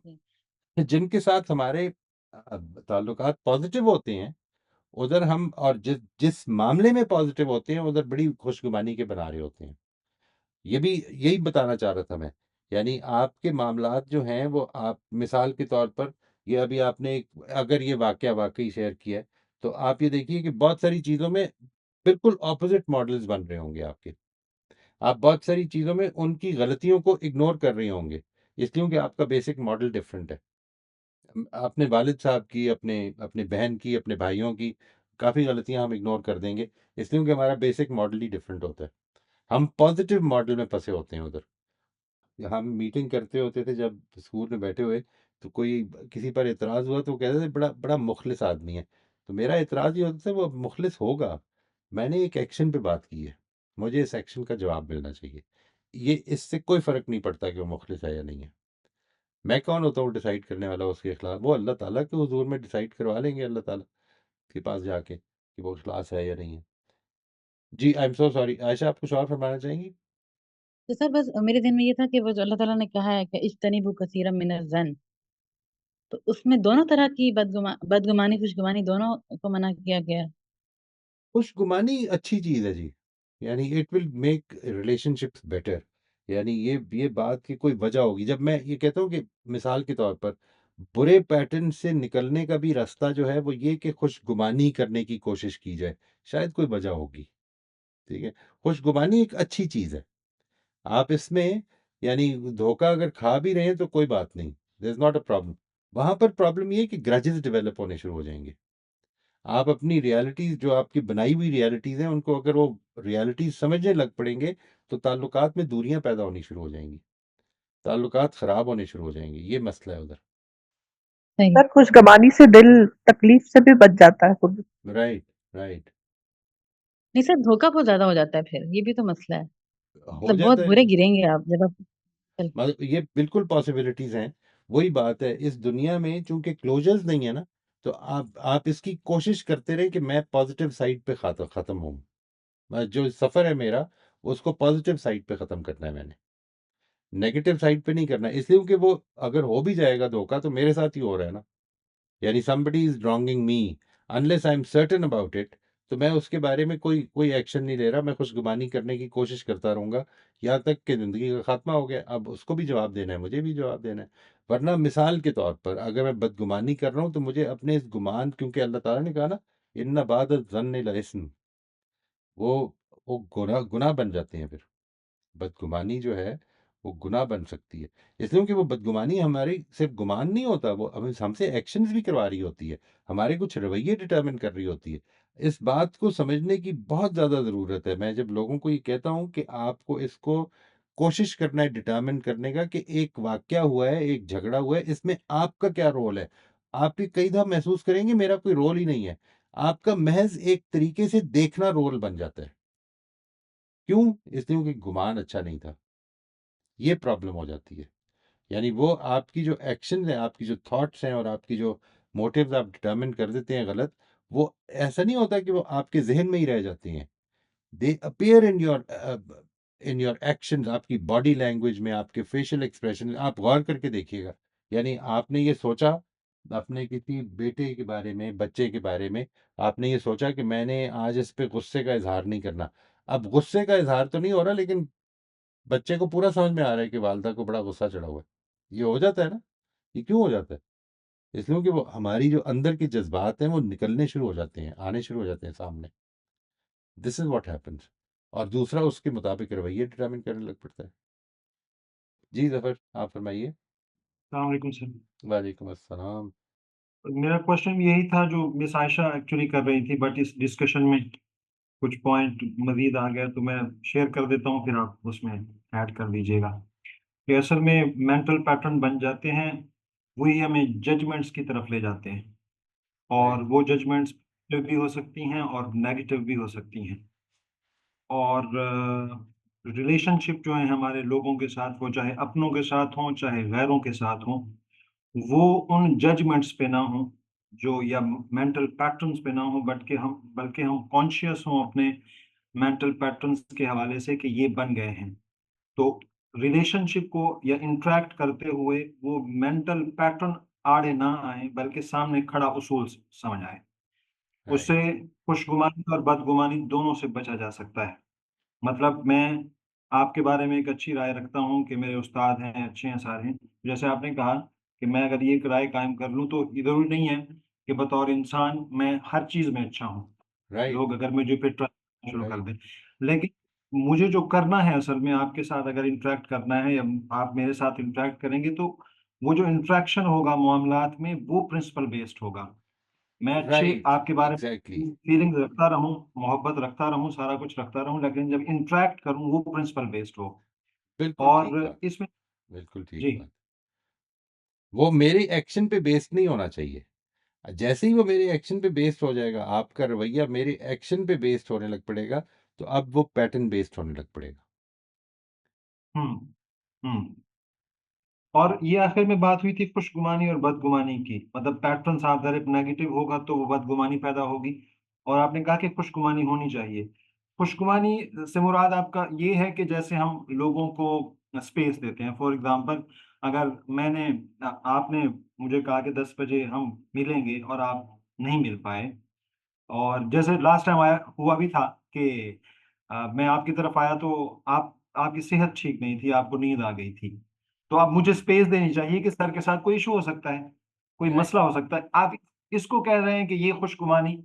जिनके साथ हमारे ताल्लुकात पॉजिटिव होते हैं, उधर हम, और जिस जिस मामले में पॉजिटिव होते हैं, उधर बड़ी खुशगुमानी के बना रहे होते हैं। यही बताना चाह रहा था मैं। यानी आपके मामलात जो हैं वो आप मिसाल के तौर पर ये अभी आपने अगर ये वाक़या वाक़ई शेयर किया है, तो आप ये देखिए कि बहुत सारी चीज़ों में बिल्कुल ऑपोज़िट मॉडल्स बन रहे होंगे आपके। आप बहुत सारी चीज़ों में उनकी गलतियों को इग्नोर कर रहे होंगे, इसलिए क्योंकि आपका बेसिक मॉडल डिफरेंट है। अपने वालिद साहब की, अपने अपने बहन की, अपने भाइयों की काफ़ी गलतियाँ हम इग्नोर कर देंगे, इसलिए क्योंकि हमारा बेसिक मॉडल ही डिफरेंट होता है। हम पॉज़िटिव मॉडल में फँसे होते हैं उधर। हम मीटिंग करते होते थे जब स्कूल में बैठे हुए, तो कोई किसी पर एतराज़ हुआ तो वो कहते थे बड़ा बड़ा मुखलिस आदमी है। तो मेरा एतराज़ ये होता था वो मुखलिस होगा, मैंने एक एक्शन पे बात की है, मुझे इस एक्शन का जवाब मिलना चाहिए। ये इससे कोई फ़र्क नहीं पड़ता कि वो मुखलिस है या नहीं है। मैं कौन होता हूँ डिसाइड करने वाला उसके खिलाफ? वो अल्लाह ताला के हुज़ूर में डिसाइड करवा लेंगे अल्लाह ताला के पास जाके कि वो इखलास है या नहीं है। जी, I am so sorry. Ayesha, आप कुछ और फरमाना चाहेंगी? तो सर बस मेरे दिन में ये था कि वो जो अल्लाह ताला ने कहा है कि इज्तनिबू कसीरम मिनज़्ज़न, तो उसमें दोनों तरह की बदगुमानी खुशगुमानी दोनों को मना किया गया है। खुशगुमानी अच्छी चीज़ है जी। यानी it will make relationships better. यानी ये बात की कोई वजह होगी। जब मैं ये कहता हूँ कि मिसाल के तौर पर बुरे पैटर्न से निकलने का भी रास्ता जो है वो ये कि खुशगुमानी करने की कोशिश की जाए। शायद कोई वजह होगी, ठीक है? खुशगुमानी एक अच्छी चीज़ है। आप इसमें यानी धोखा अगर खा भी रहे हैं तो कोई बात नहीं, there is not a problem. वहाँ पर प्रॉब्लम ये है कि ग्रजेस डेवलप होने शुरू हो जाएँगे। आप अपनी रियलिटीज़ जो आपकी बनाई हुई रियलिटीज़ हैं, उनको अगर वो रियलिटीज़ समझने लग पड़ेंगे, तो ताल्लुकात में दूरियाँ पैदा होनी शुरू हो जाएँगी। ताल्लुकात ख़राब होने शुरू हो जाएँगे, ये मसला है उधर। सही। सर खुशगवानी से दिल तकलीफ से भी बच जाता है खुद। Right, right. नहीं सर, धोखा बहुत ज़्यादा हो जाता है फिर, ये भी तो मसला है। हो मतलब बहुत जाता बुरे है। गिरेंगे आप जब आप चल मतलब ये बिल्कुल पॉसिबिलिटीज़ हैं। वही बात है, इस दुनिया में चूँकि क्लोज़र्स नहीं है ना, तो आप इसकी कोशिश करते रहें कि मैं पॉज़िटिव साइड पे ख़त्म हूँ। जो सफ़र है मेरा, उसको पॉज़िटिव साइड पे ख़त्म करना है मैंने। नेगेटिव साइड पे नहीं करना है, इसलिए क्योंकि वो अगर हो भी जाएगा धोखा तो मेरे साथ ही हो रहा है ना। यानी somebody is wronging me, unless I am certain about it, तो मैं उसके बारे में कोई कोई एक्शन नहीं ले रहा, मैं खुशगुमानी करने की कोशिश करता रहूँगा, यहाँ तक कि ज़िंदगी का ख़ात्मा हो गया। अब उसको भी जवाब देना है, मुझे भी जवाब देना है। वरना मिसाल के तौर पर अगर मैं बदगुमानी कर रहा हूँ तो मुझे अपने इस गुमान, क्योंकि अल्लाह ताला ने कहा ना, इन्ना बादज़्ज़न्नि लइस्म, वो वो गुनाह बन जाते हैं फिर। बदगुमानी जो है वो गुनाह बन सकती है, इसलिए क्योंकि वो बदगुमानी हमारी सिर्फ गुमान नहीं होता, वो हमें हमसे एक्शंस भी करवा रही होती है, हमारे कुछ रवैये डिटर्मिन कर रही होती है। इस बात को समझने की बहुत ज़्यादा ज़रूरत है। मैं जब लोगों को ये कहता हूँ कि आपको इसको कोशिश करना है डिटर्मिन करने का कि एक वाकया हुआ है, एक झगड़ा हुआ है, इसमें आपका क्या रोल है। आप भी कई दफ़ा महसूस करेंगे मेरा कोई रोल ही नहीं है, आपका महज एक तरीके से देखना रोल बन जाता है। क्यों? इसलिए क्योंकि गुमान अच्छा नहीं था, ये प्रॉब्लम हो जाती है। यानी वो आपकी जो एक्शन है, आपकी जो थॉट्स हैं और आपकी जो मोटिव्स आप डिटर्मिन कर देते हैं गलत, वो ऐसा नहीं होता कि वो आपके ज़हन में ही रह जाती हैं। दे अपीयर इन योर एक्शंस, आपकी बॉडी लैंग्वेज में, आपके फेशियल एक्सप्रेशन में। आप गौर करके देखिएगा। यानी आपने ये सोचा अपने किसी बेटे के बारे में, बच्चे के बारे में, आपने ये सोचा कि मैंने आज इस पे गुस्से का इज़हार नहीं करना। अब गुस्से का इज़हार तो नहीं हो रहा, लेकिन बच्चे को पूरा समझ में आ रहा है कि वालिदा को बड़ा गुस्सा चढ़ा हुआ है। ये हो जाता है ना? ये क्यों हो जाता है? इसलिए कि वो हमारी जो अंदर के जज़्बात हैं वो निकलने शुरू हो जाते हैं, आने शुरू हो जाते हैं सामने। This is what happens. और दूसरा उसके मुताबिक रवैये डिटर्मिन करने लग पड़ता है। जी ज़फ़र, आप फरमाइए। अस्सलाम वालेकुम सर। वालेकुम अस्सलाम। मेरा क्वेश्चन यही था जो मिस आयशा एक्चुअली कर रही थी, बट इस डिस्कशन में कुछ पॉइंट मज़ीद आ गया तो मैं शेयर कर देता हूँ, फिर आप उसमें ऐड कर लीजिएगा। कि असल में मेंटल पैटर्न बन जाते हैं, वही हमें जजमेंट्स की तरफ ले जाते हैं, और राइट, वो जजमेंट्स पॉजिटिव भी हो सकती हैं और नेगेटिव भी हो सकती हैं। और रिलेशनशिप जो है हमारे लोगों के साथ, वो चाहे अपनों के साथ हों चाहे गैरों के साथ हों, वो उन जजमेंट्स पे ना हो जो, या मेंटल पैटर्न्स पे ना हो, बल्कि हम कॉन्शियस हों अपने मेंटल पैटर्न्स के हवाले से कि ये बन गए हैं। तो रिलेशनशिप को या इंटरेक्ट करते हुए वो मेंटल पैटर्न आड़े ना आए, बल्कि सामने खड़ा उसूल समझ आए। राइट, उससे खुशगुमानी और बदगुमानी दोनों से बचा जा सकता है। मतलब मैं आपके बारे में एक अच्छी राय रखता हूँ कि मेरे उस्ताद हैं, अच्छे हैं सारे। जैसे आपने कहा कि मैं अगर ये एक राय कायम कर लूँ तो ये ज़रूरी नहीं है कि बतौर इंसान मैं हर चीज़ में अच्छा हूँ। राइट, लोग अगर मुझे पे ट्रस्ट शुरू कर राइट, दें। लेकिन मुझे जो करना है असल में आपके साथ अगर इंटरैक्ट करना है या आप मेरे साथ इंटरैक्ट करेंगे तो वो जो इंटरैक्शन होगा मामलात में वो प्रिंसिपल बेस्ड होगा। मैं अच्छे राइट, आपके बारे एग्ज़ैक्टली। में फीलिंग्स रखता रहूँ, मोहब्बत रखता रहूँ, सारा कुछ रखता रहूँ, लेकिन जब इंटरैक्ट करूँ वो प्रिंसिपल बेस्ड हो। बिल्कुल ठीक और बात, इसमें बिल्कुल ठीक जी, बात। वो मेरे एक्शन पे बेस्ड नहीं होना चाहिए। जैसे ही वो मेरे एक्शन पे बेस्ड हो जाएगा, आपका रवैया मेरे एक्शन पे बेस्ड होने लग पड़ेगा, तो अब वो पैटर्न बेस्ड होने लग पड़ेगा। हुँ, हुँ। और ये आखिर में बात हुई थी खुशगुमानी और बदगुमानी की। मतलब पैटर्न साफ ज़ाहिर नेगेटिव होगा तो वो बदगुमानी पैदा होगी और आपने कहा कि खुशगुमानी होनी चाहिए। खुशगुमानी से मुराद आपका ये है कि जैसे हम लोगों को स्पेस देते हैं। फॉर एग्ज़ाम्पल अगर आपने मुझे कहा कि 10 बजे हम मिलेंगे और आप नहीं मिल पाए और जैसे लास्ट टाइम आया हुआ भी था कि मैं आपकी तरफ आया तो आपकी सेहत ठीक नहीं थी, आपको नींद आ गई थी। तो आप मुझे स्पेस देनी चाहिए कि सर के साथ कोई इश्यू हो सकता है, कोई राइट, मसला हो सकता है। आप इसको कह रहे हैं कि ये खुशगुमानी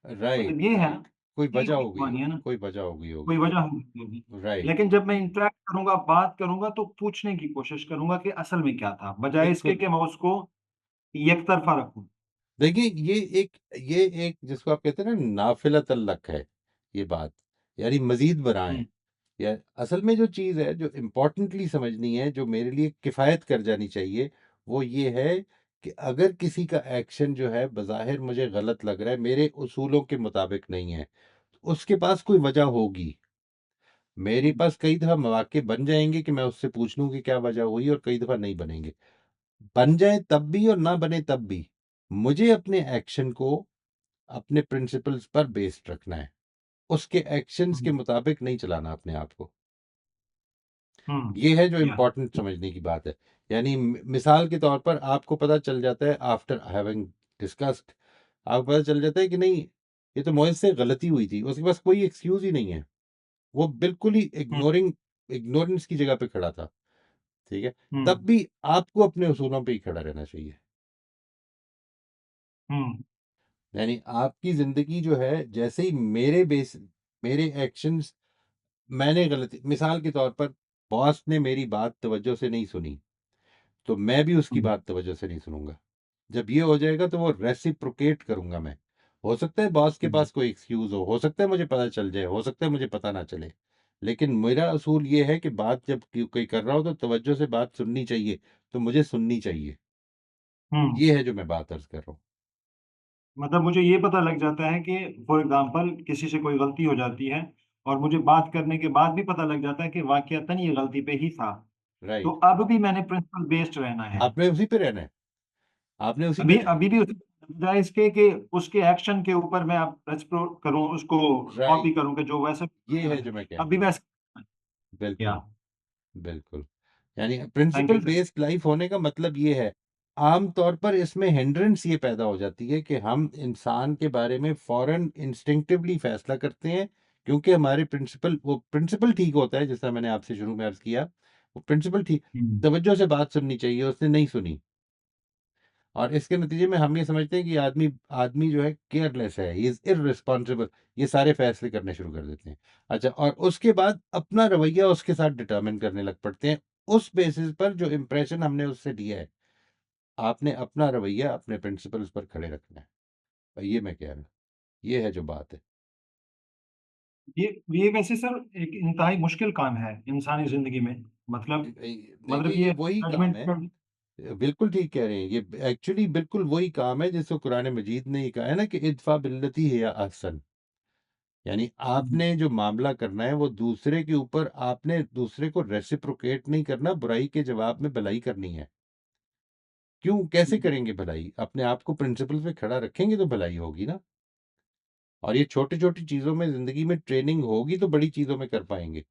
राइट, मतलब ये है राइट। ना, कोई यही वजह हो गई खुशगुमानी हो, है ना, कोई वजह हो गई कोई होगी। वजह होगी। राइट, लेकिन जब मैं इंटरैक्ट करूँगा, बात करूँगा तो पूछने की कोशिश करूँगा कि असल में क्या था, बजाए इसके बिल्कुल। कि मैं उसको एक तरफ़ा रखूँ। देखिए, ये एक जिसको आप कहते हैं ना नाफ़िलतल-लक है, ये बात, यानी मज़ीद हुँ, बराएँ। या असल में जो चीज़ है, जो इम्पोर्टेंटली समझनी है, जो मेरे लिए किफ़ायत कर जानी चाहिए, वो ये है कि अगर किसी का एक्शन जो है बज़ाहिर मुझे गलत लग रहा है, मेरे उसूलों के मुताबिक नहीं है, तो उसके पास कोई वजह होगी। मेरे हुँ, पास कई दफ़ा मौक़े बन जाएँगे कि मैं उससे पूछ लूँ कि क्या वजह हुई और कई दफ़ा नहीं बनेंगे। बन जाएँ तब भी और ना बने तब भी, मुझे अपने एक्शन को अपने प्रिंसिपल्स पर बेस्ड रखना है। उसके एक्शंस के हुँ, मुताबिक नहीं चलाना अपने आप को। हुँ, ये है जो या इम्पोर्टेंट समझने की बात है। यानी मिसाल के तौर पर आपको पता चल जाता है आफ्टर हैविंग डिस्कस्ड, आपको पता चल जाता है कि नहीं, ये तो मोहित से गलती हुई थी। उसके पास कोई एक्सक्यूज़ ही नहीं है। वो बिल्कुल ही हुँ, इग्नोरेंस की जगह पे खड़ा था, ठीक है? हुँ, तब भी आपको अपने उसूलों पे ही खड़ा रहना चाहिए। हुँ, यानी आपकी ज़िंदगी जो है जैसे ही मेरे एक्शंस मैंने गलती मिसाल के तौर पर बॉस ने मेरी बात तवज्जो से नहीं सुनी, तो मैं भी उसकी हुँ, बात तवज्जो से नहीं सुनूँगा। जब ये हो जाएगा तो वो रेसिप्रोकेट करूँगा मैं। हो सकता है बॉस के हुँ, पास कोई एक्सक्यूज़ हो सकता है मुझे पता चल जाए, हो सकता है मुझे पता ना चले। लेकिन मेरा असूल ये है कि बात जब कोई कर रहा हो तो तवज्जो से बात सुननी चाहिए, तो मुझे सुननी चाहिए। हुँ। ये है जो मैं बात अर्ज़ कर रहा हूँ। मतलब मुझे ये पता लग जाता है कि फॉर एग्ज़ाम्पल किसी से कोई गलती हो जाती है और मुझे बात करने के बाद भी पता लग जाता है कि वाक़ईतन ये गलती पे ही था। तो राइट। अब भी मैंने प्रिंसिपल बेस्ड रहना है। आपने उसी पे रहना है, आपने उसी पे अभी रहना है। अभी भी उसी बजाए इसके कि उसके एक्शन के ऊपर मैं अब रेसिप्रोक करूँ, उसको कॉपी राइट, करूँ कि जो वैसे ये है जो मैं कह रहा अभी हूँ। वैसे या बिल्कुल, बिल्कुल। यानी thank principle you sir. Based life होने का मतलब ये है, आम तौर पर इसमें हिंड्रेंस ये पैदा हो जाती है कि हम इंसान के बारे में फ़ौरन इंस्टिंक्टिवली फ़ैसला करते हैं, क्योंकि हमारे प्रिंसिपल ठीक होता है, जैसा मैंने आपसे शुरू में अर्ज़ किया, वो प्रिंसिपल ठीक हुँ, तवज्जो से बात सुननी चाहिए, उसने नहीं सुनी और इसके नतीजे में हम ये समझते हैं कि आदमी आदमी जो है केयरलेस है, ही इज़ इर्रेस्पॉन्सिबल, ये सारे फ़ैसले करने शुरू कर देते हैं। अच्छा, और उसके बाद अपना रवैया उसके साथ डिटरमिन करने लग पड़ते हैं, उस बेसिस पर जो इम्प्रेशन हमने उससे लिया है। आपने अपना रवैया अपने प्रिंसिपल्स पर खड़े रखना है। ये मैं कह रहा हूँ, ये है जो बात है। ये ये वैसे सर एक इंतहाई मुश्किल काम है इंसानी ज़िंदगी में। मतलब देखिए ये ये वही काम जजमेंट है, कर बिल्कुल ठीक कह रहे हैं। ये एक्चुअली बिल्कुल वही काम है जिसको कुरान मजीद ने ये कहा है ना कि इदफ़ा बिल्लती हिय अहसन। यानी हुँ, आपने जो मामला करना है वो दूसरे के ऊपर आपने दूसरे को रेसिप्रोकेट नहीं करना, बुराई के जवाब में भलाई करनी है। क्यों कैसे हुँ, करेंगे भलाई? अपने आप को प्रिंसिपल पे खड़ा रखेंगे तो भलाई होगी ना। और ये छोटी-छोटी चीज़ों में ज़िंदगी में ट्रेनिंग होगी तो बड़ी चीज़ों में कर पाएँगे।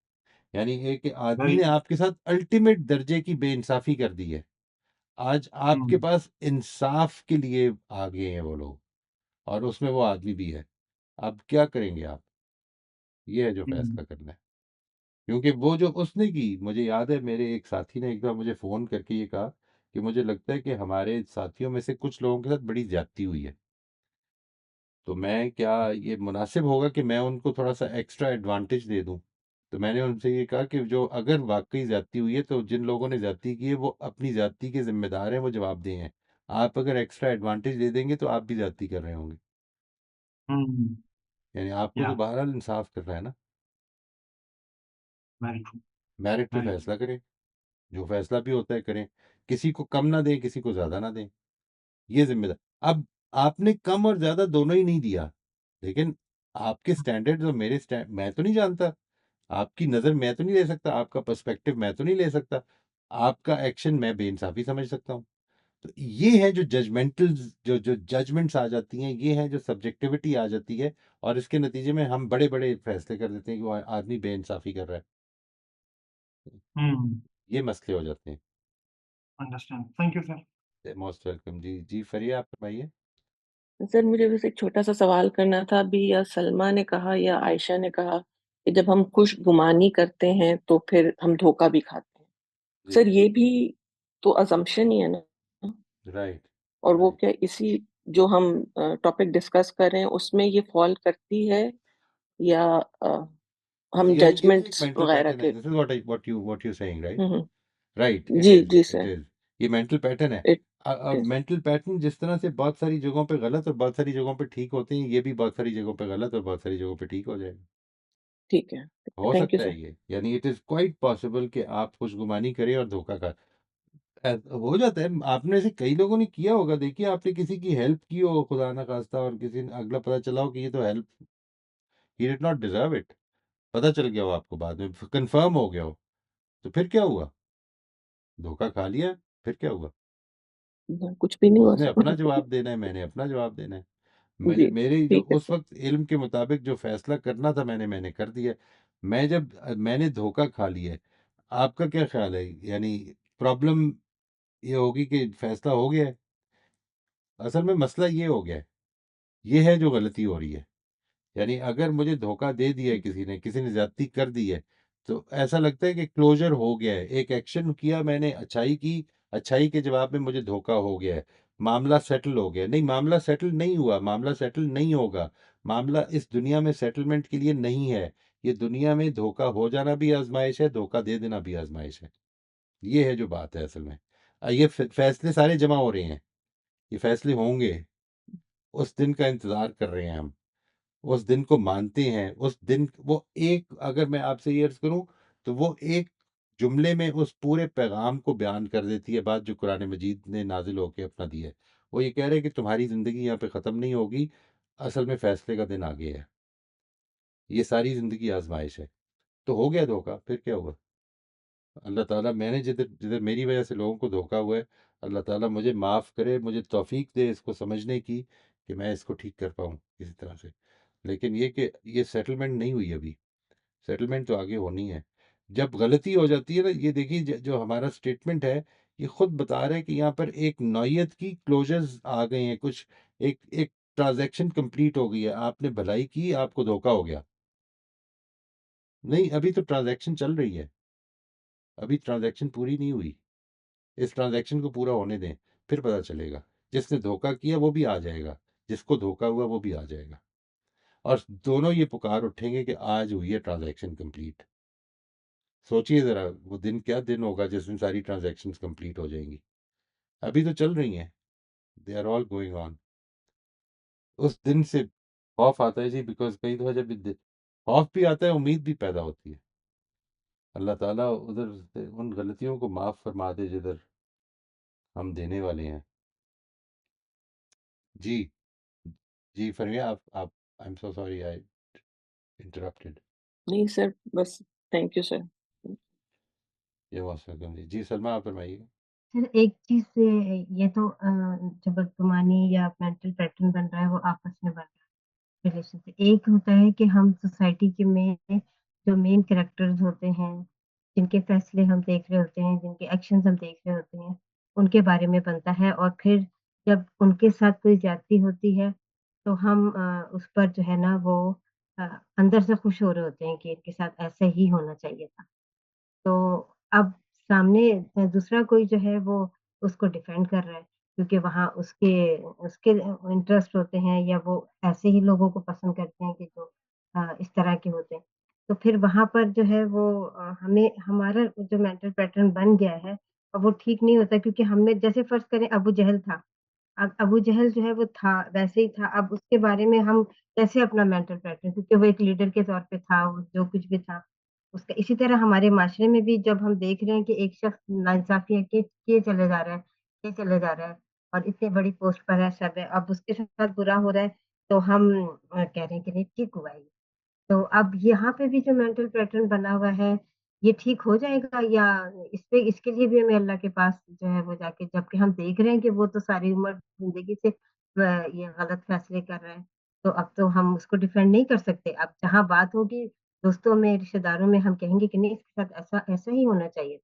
यानी एक आदमी वेरी ने आपके साथ अल्टीमेट दर्जे की बेइंसाफ़ी कर दी है। आज आपके हुँ, पास इंसाफ़ के लिए आ गए हैं वो लोग और उसमें वो आदमी भी है। अब क्या करेंगे आप? ये है जो हुँ। फ़ैसला करना है। क्योंकि वो जो उसने की, मुझे याद है मेरे एक साथी ने एक बार मुझे फ़ोन करके ये कहा कि मुझे लगता है कि हमारे साथियों में से कुछ लोगों के साथ बड़ी ज़्यादती हुई है। तो मैं क्या ये मुनासिब होगा कि मैं उनको थोड़ा-सा एक्स्ट्रा एडवांटेज दे दूँ? तो मैंने उनसे ये कहा कि जो अगर वाक़ई ज़्यादती हुई है तो जिन लोगों ने ज़्यादती की है वो अपनी ज़्यादती के ज़िम्मेदार हैं, वो जवाबदेह हैं। आप अगर एक्स्ट्रा एडवांटेज दे देंगे तो आप भी ज़्यादती कर रहे होंगे। हम्म। यानी आपको या तो बहरहाल इंसाफ़ करना है ना। Very true. मेरिट पे वेरी ट्रू। फ़ैसला करें, जो फ़ैसला भी होता है करें। किसी को कम ना दें, किसी को ज़्यादा ना दें। ये ज़िम्मेदार अब आपने कम और ज़्यादा दोनों ही नहीं दिया, लेकिन आपके स्टैंडर्ड्स और मेरे मैं तो नहीं जानता। आपकी नज़र मैं तो नहीं ले सकता, आपका पर्सपेक्टिव मैं तो नहीं ले सकता। आपका एक्शन मैं बेइंसाफ़ी समझ सकता हूँ। तो ये है जो जो जजमेंट्स आ जाती हैं, ये है जो सब्जेक्टिविटी आ जाती है और इसके नतीजे में हम बड़े-बड़े फैसले कर देते हैं कि वो आदमी बेइंसाफ़ी कर रहा है। हम्म। ये मसले हो जाते हैं। Understand. Thank you sir. Most welcome जी। जी, फ़रिया आप फरमाइए। सर मुझे बस एक छोटा-सा सवाल करना था। अभी या सलमा ने कहा या आयशा ने कहा कि जब हम खुशगुमानी करते हैं तो फिर हम धोखा भी खाते हैं। जी, सर ये भी तो असम्पशन ही है ना? राइट, और वो राइट। क्या इसी जो हम टॉपिक डिस्कस कर रहे हैं उसमें ये फ़ॉल करती है या हम यानी ये भी एक जजमेंट्स मेंटल वगैरह पैटर्न के है। This is what you saying, right? Hmm, hmm. Right, it जी, इज़, जी इट सर। इज़। ये मेंटल पैटर्न है। इट अब इज़ मेंटल पैटर्न जिस तरह से बहुत सारी जगहों पे गलत और बहुत सारी जगहों पे ठीक होते हैं, ये भी बहुत सारी जगहों पे गलत और बहुत सारी जगहों पे ठीक हो जाएगा। ठीक है। हो थैंक यू सकता है सर। ये, यानी इट इज़ क्वाइट पॉसिबल कि आप खुशगुमानी करें और धोखा खा हो जाता है। आपने से कई लोगों ने किया होगा। देखिए, आपने किसी की हेल्प की हो खुदा ना खास्ता और किसी ने अगला पता चला हो कि ये तो help he did not deserve it. पता चल गया हो आपको बाद में, कन्फर्म हो गया हो, तो फिर क्या हुआ? धोखा खा लिया, फिर क्या हुआ? कुछ भी नहीं हुआ उसने अपना सर। जवाब देना है, मैंने अपना जवाब देना है। जी, मेरी जो ठीक है उस सर। वक़्त इल्म के मुताबिक जो फ़ैसला करना था मैंने कर दिया। मैंने धोखा खा लिया है। आपका क्या ख़्याल है? यानी प्रॉब्लम ये होगी कि फ़ैसला हो गया है। असल में मसला ये हो गया है, ये है जो गलती हो रही है। यानी अगर मुझे धोखा दे दिया है किसी ने ज़्यादती कर दी है, तो ऐसा लगता है कि क्लोज़र हो गया है। एक एक्शन किया मैंने, अच्छाई की, अच्छाई के जवाब में मुझे धोखा हो गया है। मामला सेटल हो गया। नहीं, मामला सेटल नहीं हुआ, मामला सेटल नहीं होगा। मामला इस दुनिया में सेटलमेंट के लिए नहीं है। ये दुनिया में धोखा हो जाना भी आज़माइश है, धोखा दे देना भी आज़माइश है। ये है जो बात है असल में। ये फैसले सारे जमा हो रहे हैं। ये फैसले होंगे। उस दिन का इंतज़ार कर रहे हैं हम। उस दिन को मानते हैं। उस दिन वो एक, अगर मैं आपसे ये अर्ज़ करूँ, तो वो एक जुमले में उस पूरे पैगाम को बयान कर देती है बात जो कुरान मजीद ने नाज़िल होके अपना दी है। वो ये कह रहे हैं कि तुम्हारी ज़िंदगी यहाँ पे ख़त्म नहीं होगी, असल में फ़ैसले का दिन आ गया है। ये सारी ज़िंदगी आज़माइश है। तो हो गया धोखा, फिर क्या हुआ? अल्लाह ताला, मैंने जिधर जिधर मेरी वजह से लोगों को धोखा हुआ है, अल्लाह ताला मुझे माफ़ करे, मुझे तौफ़ीक दे इसको समझने की कि मैं इसको ठीक कर पाऊँ किसी तरह से। लेकिन ये कि ये सेटलमेंट नहीं हुई अभी। सेटलमेंट तो आगे होनी है। जब गलती हो जाती है ना, ये देखिए जो हमारा स्टेटमेंट है, ये खुद बता रहा है कि यहाँ पर एक नौयत की क्लोजर्स आ गए हैं कुछ। एक एक ट्रांजैक्शन कंप्लीट हो गई है। आपने भलाई की, आपको धोखा हो गया। नहीं, अभी तो ट्रांजैक्शन चल रही है। अभी ट्रांजैक्शन पूरी नहीं हुई। इस ट्रांजैक्शन को पूरा होने दें, फिर पता चलेगा। जिसने धोखा किया वो भी आ जाएगा, जिसको धोखा हुआ वो भी आ जाएगा। और दोनों ये पुकार उठेंगे कि आज हुई है ट्रांजैक्शन कंप्लीट। सोचिए ज़रा, वो दिन क्या दिन होगा जिस दिन सारी ट्रांज़ैक्शंस कंप्लीट हो जाएँगी। अभी तो चल रही हैं, they are all going on. उस दिन से खौफ़ आता है जी, बिकॉज़ कई दफ़ा जब द खौफ़ भी आता है, उम्मीद भी पैदा होती है। अल्लाह ताला उधर से उन गलतियों को माफ़ फ़रमा दे जिधर हम देने वाले हैं। जी, जी फरमाइए आप। I am so sorry I interrupted. नहीं सर, बस thank you sir. You most welcome जी। जी, सलमा आप फरमाइए। फिर एक चीज़ से ये तो जो बदगुमानी या मेंटल पैटर्न बन रहा है वो आपस में बन रहा है रिलेशन से। एक होता है कि हम सोसाइटी के में जो मेन कैरेक्टर्स होते हैं, जिनके फैसले हम देख रहे होते हैं, जिनके एक्शंस हम देख रहे होते हैं, उनके बारे में बनता है और फिर जब उनके साथ कोई ज़्यादती होती है, तो हम उस पर जो है ना वो अंदर से खुश हो रहे होते हैं कि इनके साथ ऐसा ही होना चाहिए था। तो अब सामने दूसरा कोई जो है वो उसको डिफेंड कर रहा है, क्योंकि वहाँ उसके उसके इंटरेस्ट होते हैं, या वो ऐसे ही लोगों को पसंद करते हैं कि जो इस तरह के होते हैं। तो फिर वहाँ पर जो है वो हमें हमारा जो मेंटल पैटर्न बन गया है, अब वो ठीक नहीं होता, क्योंकि हमने जैसे फ़र्ज़ करें अबू जहल था। अब अबू जहल जो है वो था, वैसे ही था। अब उसके बारे में हम कैसे अपना मेंटल पैटर्न, क्योंकि वो एक लीडर के तौर पे था, वो जो कुछ भी था, उसका इसी तरह हमारे माशरे में भी जब हम देख रहे हैं कि एक शख्स नाइंसाफ़ियाँ किए चले जा रहा है, किए चले जा रहा है और इतनी बड़ी पोस्ट पर है, सब है, अब उसके साथ बुरा हो रहा है, तो हम कह रहे हैं कि नहीं ठीक हुआ है ये। तो अब यहाँ पे भी जो मेंटल पैटर्न बना हुआ है, ये ठीक हो जाएगा, या इसके लिए भी हमें अल्लाह के पास जो है वो जाके, जबकि हम देख रहे हैं कि वो तो सारी उम्र ज़िंदगी से ये गलत फ़ैसले कर रहा है, तो अब तो हम उसको डिफेंड नहीं कर सकते। अब जहाँ बात होगी दोस्तों में, रिश्तेदारों में, हम कहेंगे कि नहीं, इसके साथ ऐसा ऐसा ही होना चाहिए था।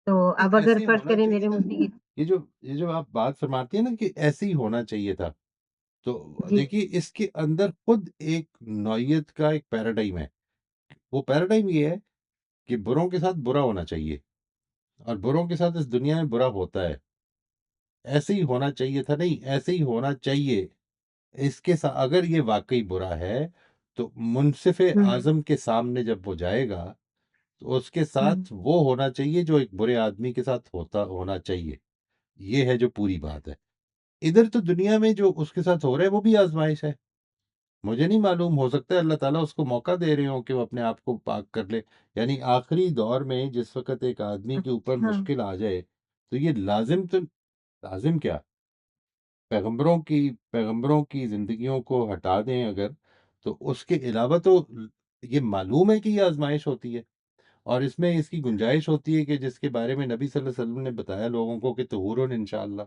तो नहीं, अब अगर ऐसे फ़र्ज़ होना करें चाहिए मेरे था। मुँह से ये ये जो आप बात फरमाती हैं ना कि ऐसे ही होना चाहिए था, तो जी, देखिए इसके अंदर खुद एक नौइयत का एक पैराडाइम है। वो पैराडाइम ये है कि बुरों के साथ बुरा होना चाहिए और बुरों के साथ इस दुनिया में बुरा होता है। ऐसे ही होना चाहिए था नहीं, ऐसे ही होना चाहिए। इसके सा अगर ये वाक़ई बुरा है, तो मुनसिफ़े हुँ, आज़म के सामने जब वो जाएगा, तो उसके हुँ, साथ वो होना चाहिए जो एक बुरे आदमी के साथ होना चाहिए। ये है जो पूरी बात है। इधर तो दुनिया में जो उसके साथ हो रहा है, वो भी आज़माइश है। मुझे नहीं मालूम, हो सकता है अल्लाह ताला उसको मौका दे रहे हों कि वो अपने आप को पाक कर ले। यानी आखिरी दौर में जिस वक़्त एक आदमी के ऊपर अच्छा, मुश्किल आ जाए, तो ये लाज़िम क्या, पैगंबरों की ज़िंदगियों को हटा दें अगर, तो उसके अलावा तो ये मालूम है कि ये आज़माइश होती है और इसमें इसकी गुंजाइश होती है कि जिसके बारे में नबी सल्लल्लाहु अलैहि वसल्लम ने बताया लोगों को कि तुहूरुन इंशाअल्लाह।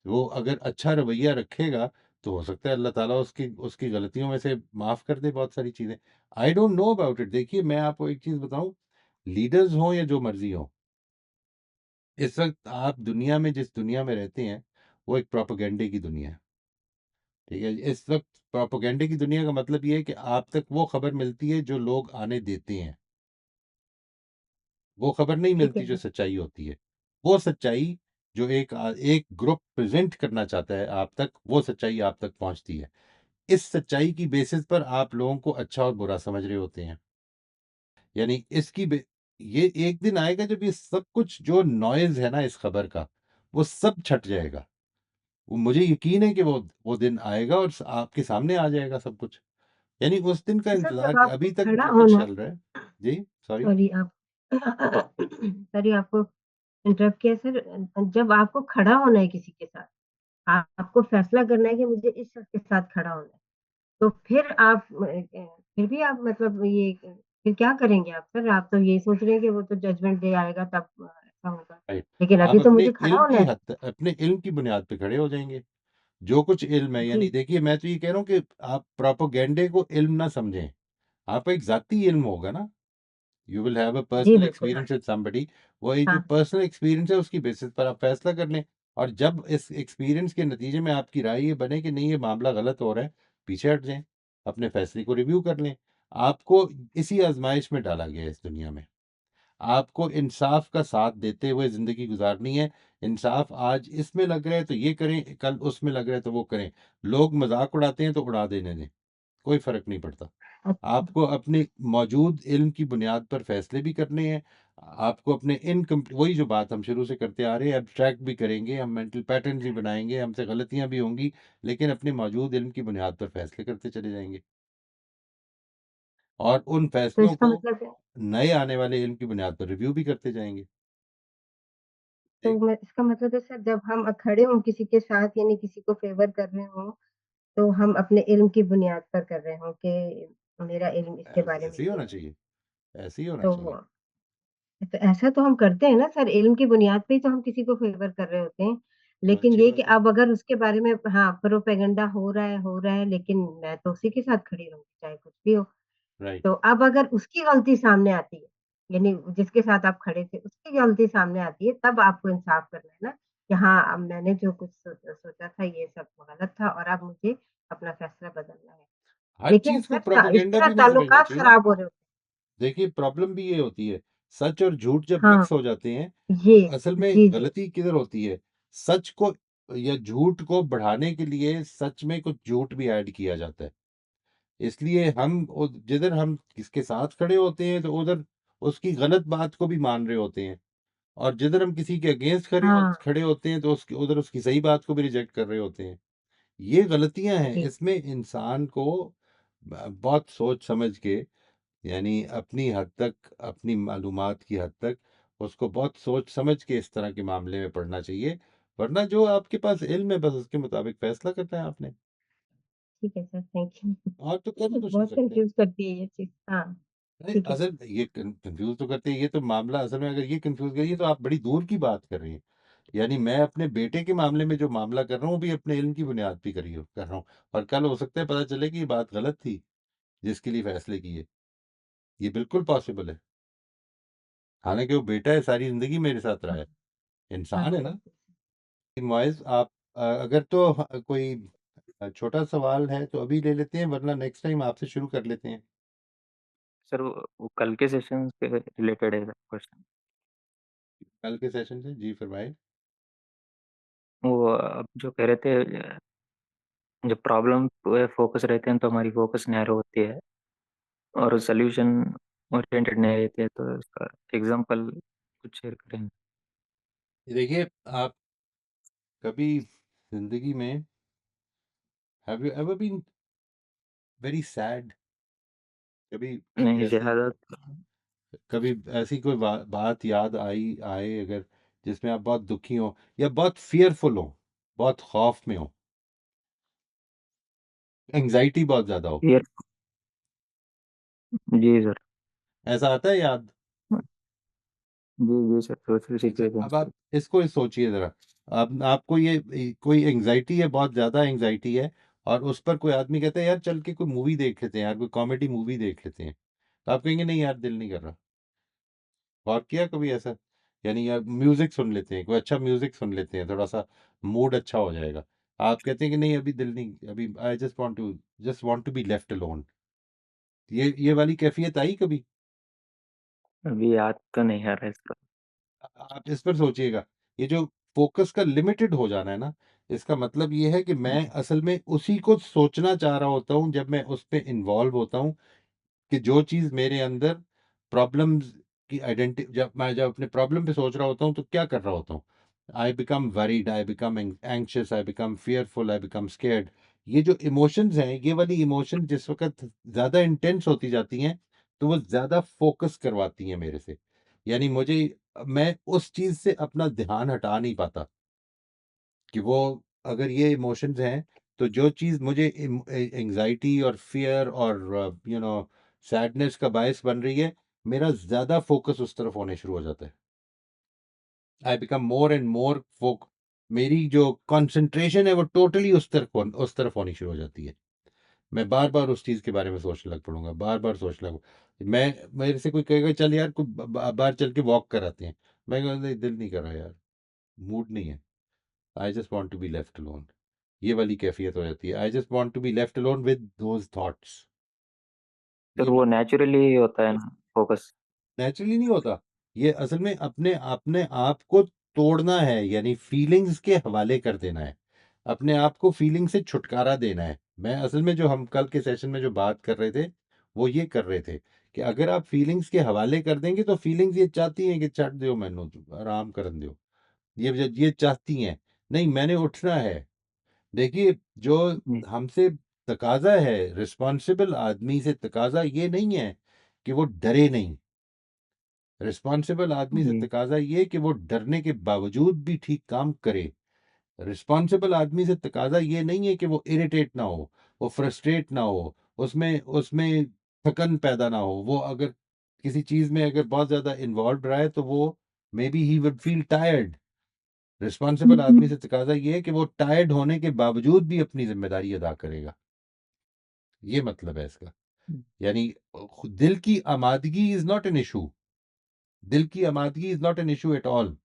वो अगर अच्छा रवैया रखेगा, तो हो सकता है अल्लाह ताला उसकी उसकी गलतियों में से माफ़ कर दे बहुत सारी चीज़ें। I don't know about it. देखिए, मैं आपको एक चीज़ बताऊँ, लीडर्स हों या जो मर्ज़ी हों, इस वक़्त आप दुनिया में जिस दुनिया में रहते हैं, वो एक प्रोपेगेंडे की दुनिया है, ठीक है? इस वक़्त प्रोपेगेंडे की दुनिया का मतलब ये है कि आप तक वो खबर मिलती है जो लोग आने देते हैं। वो खबर नहीं ठीक मिलती है जो सर। सच्चाई होती है। वो सच्चाई जो एक ग्रुप प्रेज़ेंट करना चाहता है आप तक, वो सच्चाई आप तक पहुँचती है। इस सच्चाई की बेसिस पर आप लोगों को अच्छा और बुरा समझ रहे होते हैं। यानी इसकी बे ये एक दिन आएगा जब ये सब कुछ जो नॉइज़ है ना इस खबर का, वो सब छँट जाएगा। वो मुझे यकीन है कि वो दिन आएगा और आपके सामने आ जाएगा सब कुछ। यानी उस दिन का तो सर जब इंतज़ार आपको अभी तक खड़ा जो कुछ होना चल रहा है। जी, सॉरी। सॉरी आप सॉरी आपको इंटरप्ट किया सर। जब आपको खड़ा होना है किसी के साथ, आपको फैसला करना है कि मुझे इस शख्स के साथ खड़ा होना है, तो फिर आप फिर भी आप मतलब ये फिर क्या करेंगे आप सर? आप तो यही सोच रहे हैं कि वो तो जजमेंट डे आएगा तब ऐसा होगा। राइट। लेकिन अभी आप तो मुझे खड़ा होना है। अपने इल्म की बुनियाद पे खड़े हो जाएँगे। जो कुछ इल्म है, यानी जी, देखिए मैं तो ये कह रहा हूँ कि आप प्रोपेगेंडे को इल्म ना समझें। आपका एक ज़ाती इल्म होगा ना, यू विल हैव अ जी पर्सनल बिल्कुल, हाँ, एक्सपीरियंस विद समबडी। वही जो हाँ। पर्सनल एक्सपीरियंस है उसकी बेसिस पर आप फैसला कर लें और जब इस एक्सपीरियंस के नतीजे में आपकी राय ये बने कि नहीं ये मामला गलत हो रहा है, पीछे हट जाएँ। अपने फैसले को रिव्यू कर लें। आपको इसी आज़माइश में डाला गया है इस दुनिया में। आपको इंसाफ का साथ देते हुए ज़िंदगी गुज़ारनी है। इंसाफ आज इसमें लग रहा है तो ये करें, कल उसमें लग रहा है तो वो करें। लोग मज़ाक उड़ाते हैं तो उड़ा देने दें, कोई फ़र्क नहीं पड़ता। अच्छा, आपको अपने मौजूद इल्म की बुनियाद पर फ़ैसले भी करने हैं। आपको अपने वही जो बात हम शुरू से करते आ रहे हैं, एब्स्ट्रैक्ट भी करेंगे, हम मेंटल पैटर्न्स भी बनाएँगे, हमसे गलतियाँ भी होंगी, लेकिन अपने मौजूद इल्म की बुनियाद पर फ़ैसले करते चले जाएँगे और उन तो फ़ैसलों इसका को मतलब है नए आने वाले इल्म की बुनियाद पर रिव्यू भी करते जाएँगे। तो मैं इसका मतलब है सर जब हम खड़े हों किसी के साथ, यानी किसी को फ़ेवर कर रहे हों, तो हम अपने इल्म की बुनियाद पर कर रहे हों कि मेरा इल्म इसके बारे में ऐसे ही ये होना है। चाहिए, ऐसे ही होना तो चाहिए। तो ऐसा तो हम करते हैं ना सर, इल्म की बुनियाद पे ही तो हम किसी को फ़ेवर कर रहे होते हैं। तो लेकिन अच्छी ये कि बात है। अब अगर उसके बारे में हाँ, प्रोपेगेंडा हो रहा है, लेकिन मैं तो उसी के साथ खड़ी रहूँगी, चाहे कुछ भी हो। राइट। तो अब अगर उसकी गलती सामने आती है, यानी जिसके साथ आप खड़े थे, उसकी गलती सामने आती है, तब आपको इंसाफ करना है ना, कि हाँ, अब मैंने जो कुछ सोचा था, ये सब गलत था और अब मुझे अपना फ़ैसला बदलना है। हर लेकिन चीज़ को सर इस प्रोपेगेंडा तरह भी नहीं समझना ताल्लुकात चाहिए ना। खराब हो रहे होते देखिए प्रॉब्लम भी ये होती है, सच और झूठ जब हाँ मिक्स हो जाते हैं, ये तो असल में जी जी गलती किधर होती है? सच को या झूठ को बढ़ाने के लिए सच में कुछ झूठ भी ऐड किया जाता है। इसलिए हम जिधर हम किसके साथ खड़े होते हैं, तो उधर उसकी गलत बात को भी मान रहे होते हैं, और जिधर हम किसी के अगेंस्ट हाँ खड़े होते हैं, तो उधर उसकी सही बात को भी रिजेक्ट कर रहे होते हैं। ये गलतियां हैं। जी इसमें इंसान को बहुत सोच समझ के, यानी अपनी हद तक, अपनी मालूमात की हद तक उसको बहुत सोच समझ के इस तरह के मामले में पढ़ना चाहिए। वरना जो आपके पास इल्म है, बस उसके मुताबिक फैसला करना है आपने, ठीक है सर थैंक यू और तो कर कुछ नहीं बहुत सकते। कंफ्यूज करती है ये चीज हाँ नहीं, ठीक है असल ये कंफ्यूज तो करते हैं। ये तो मामला असल में अगर ये कंफ्यूज करिए तो आप बड़ी दूर की बात कर रहे हैं। यानी मैं अपने बेटे के मामले में जो मामला कर रहा हूँ, भी अपने इल्म की बुनियाद पे कर रहा हूँ, और कल हो सकता है पता चले कि ये बात गलत थी जिसके लिए फैसले किए। ये बिल्कुल पॉसिबल है। हालांकि वो बेटा है, सारी जिंदगी मेरे साथ रहा हाँ है, हाँ इंसान है ना। बिल्कुल मॉइज आप अगर तो कोई छोटा सवाल है तो अभी ले लेते हैं, वरना नेक्स्ट टाइम आपसे शुरू कर लेते हैं। सर वो कल के सेशन के रिलेटेड है क्वेश्चन। कल के सेशन से जी फरमाए। वो आप जो कह रहे थे, जब प्रॉब्लम पे फोकस रहते हैं तो हमारी फोकस नैरो होती है और सोल्यूशन ओरिएंटेड नहीं रहते हैं, तो इसका एग्जांपल कुछ शेयर करें। देखिए, आप कभी जिंदगी में have you ever been very sad? कभी कोई नहीं ऐसी ज़्यादा। कभी ऐसी कोई बात याद आए अगर, जिसमें आप बहुत दुखी हो या बहुत फियरफुल हो, बहुत खौफ में हो, एंजाइटी बहुत ज्यादा हो, क्लियर। जी सर। ऐसा आता है याद? जी जी सर, सोशल अच्छा, सिचुएशन अब सर। आप इसको सोचिए जरा। अब आपको ये कोई एंजाइटी है, बहुत ज्यादा एंजाइटी है, और उस पर कोई आदमी कहता है यार चल के कोई मूवी देख लेते हैं यार, कोई कॉमेडी मूवी देख लेते हैं, तो आप कहेंगे नहीं यार, दिल नहीं कर रहा। और किया कभी ऐसा? यानी यार म्यूजिक सुन लेते हैं, कोई अच्छा म्यूजिक सुन लेते हैं, थोड़ा सा मूड अच्छा हो जाएगा। आप कहते हैं कि नहीं अभी दिल नहीं, अभी I just want to be left alone. ये वाली कैफियत आई कभी? अभी याद तो नहीं आ रहा है इसका। आप इस पर सोचिएगा। ये जो फोकस का लिमिटेड हो जाना है ना, इसका मतलब ये है कि मैं असल में उसी को सोचना चाह रहा होता हूँ जब मैं उस पे इन्वॉल्व होता हूँ, कि जो चीज़ मेरे अंदर प्रॉब्लम्स की जब अपने प्रॉब्लम पे सोच रहा होता हूँ, तो क्या कर रहा होता हूँ? I become worried, I become anxious, I become fearful, I become scared. ये जो इमोशंस हैं, ये वाली इमोशन जिस वक्त ज़्यादा इंटेंस होती जाती हैं, तो वो ज़्यादा फोकस करवाती हैं मेरे से। यानी मैं उस चीज़ से अपना ध्यान हटा नहीं पाता, कि वो अगर ये इमोशंस हैं, तो जो चीज़ मुझे एंजाइटी और फियर और सैडनेस का बायस बन रही है, मेरा ज़्यादा फोकस उस तरफ होने शुरू हो जाता है। I become more and more मेरी जो कंसंट्रेशन है वो टोटली उस तरफ होनी शुरू हो जाती है। मैं बार बार उस चीज़ के बारे में सोचने लग पड़ूंगा, बार बार सोचने लग। मैं मेरे से कोई कहेगा चल यार कोई बाहर चल के वॉक कराते हैं, मैं कहूँगा नहीं, दिल नहीं कर रहा यार, मूड नहीं है, I just want to be left alone. ये वाली कैफियत हो जाती है, I just want to be left alone with those thoughts. Sir ये वो मतलब नेचुरली होता है ना फोकस। नेचुरली नहीं होता। ये असल में अपने अपने आप को तोड़ना है, यानी फीलिंग्स के हवाले कर देना है, अपने आप को फीलिंग से छुटकारा देना है। मैं असल में जो हम कल के सेशन में जो बात कर रहे थे, वो ये कर रहे थे कि अगर आप फीलिंग्स के हवाले कर देंगे, तो फीलिंग्स ये चाहती हैं कि छੱਡ ਦਿਓ ਮੈਨੂੰ, आराम करन दो। ये चाहती हैं, नहीं मैंने उठना है। देखिए, जो जी हमसे तकाजा है, रिस्पॉन्सिबल आदमी से तकाजा ये नहीं है कि वो डरे नहीं। रिस्पॉन्सिबल आदमी से जी तकाजा ये कि वो डरने के बावजूद भी ठीक काम करे। रिस्पॉन्सिबल आदमी से तकाजा ये नहीं है कि वो इरिटेट ना हो, वो फ्रस्ट्रेट ना हो, उसमें उसमें थकन पैदा ना हो। वो अगर किसी चीज में अगर बहुत ज्यादा इन्वॉल्व रहा है, तो वो may be he would feel tired. Responsible आदमी से तकाजा ये है कि वो टायर्ड होने के बावजूद भी अपनी जिम्मेदारी अदा करेगा। ये मतलब है इसका। यानी दिल की आमादगी इज नॉट एन इशू। दिल की आमादगी is not an issue at all.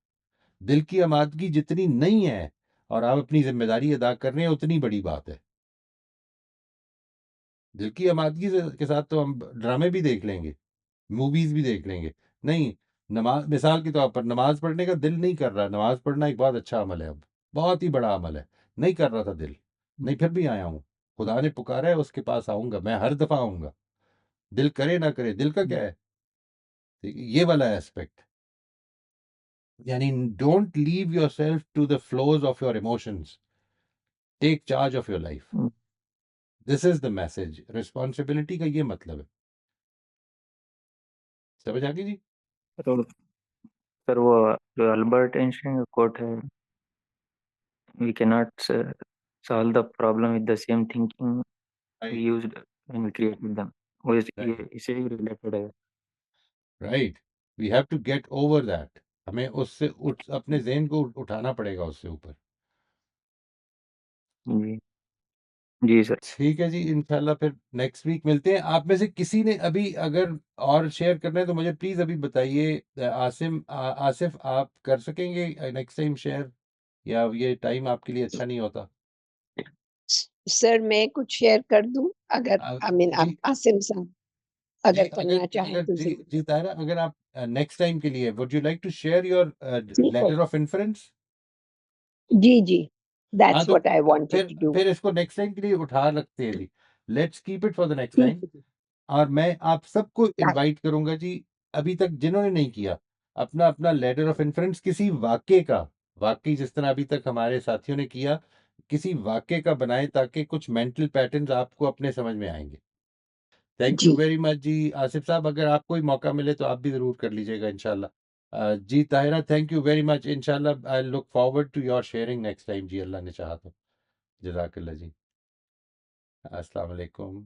दिल की आमादगी जितनी नहीं है, और आप अपनी जिम्मेदारी अदा कर रहे हैं, उतनी बड़ी बात है। दिल की आमादगी के साथ तो हम ड्रामे भी देख लेंगे, मूवीज भी देख लेंगे। नहीं, नमाज मिसाल के तौर पर नमाज पढ़ने का दिल नहीं कर रहा। नमाज पढ़ना एक बहुत अच्छा अमल है, अब बहुत ही बड़ा अमल है। नहीं कर रहा था दिल, नहीं फिर भी आया हूँ। खुदा ने पुकारा है, उसके पास आऊंगा, मैं हर दफा आऊंगा। दिल करे ना करे, दिल का क्या है? ठीक है, ये वाला एस्पेक्ट। यानी don't leave yourself to the flows of your emotions, take charge of your life. This is the message. Responsibility का ये मतलब है। समझ आ गई जी? तो सर वो जो अल्बर्ट आइंस्टाइन का कोट है, we can not solve the problem with the same thinking we used when we created them, वो ये इसे ही रिलेटेड है। Right, we have to get over that. हमें उससे अपने ज़हन को उठाना पड़ेगा उससे ऊपर। जी जी सर। ठीक है जी, इंशाल्लाह फिर नेक्स्ट वीक मिलते हैं। आप में से किसी ने अभी अगर और शेयर करना है तो मुझे प्लीज अभी बताइए। आसिफ, आप कर सकेंगे नेक्स्ट टाइम शेयर, या ये टाइम आपके लिए अच्छा नहीं होता? सर मैं कुछ शेयर कर दूं अगर आई मीन आप जी आसिम साहब जी, अगर करना चाहें तो जी जरूर। जी तारा, अगर आप नेक्स्ट टाइम के लिए would you like to share your ठीक है लेटर ऑफ इन्फ्रेंस? जी जी, हाँ दैट्स तो what I wanted to do. फिर इसको नेक्स्ट टाइम के लिए उठा रखते हैं जी। Let's keep it for the next ठीक टाइम। है और मैं आप सबको right, इनवाइट करूंगा जी, अभी तक जिन्होंने नहीं किया, अपना अपना लेटर ऑफ इन्फ्रेंस किसी वाक्य का, वाकई जिस तरह अभी तक हमारे साथियों ने किया, किसी वाक्य का बनाएं, ताकि कुछ मेंटल पैटर्न्स आपको अपने समझ में आएंगे। थैंक यू जी वेरी मच जी। आसिफ साहब, अगर आपको ही मौका मिले तो आप भी ज़रूर कर लीजिएगा इंशाल्लाह। जी Tahira, thank you very much. इंशाल्लाह I look forward to your sharing next time जी, अल्लाह ने चाहा तो। जज़ाकल्लाह जी। अस्सलाम वालेकुम।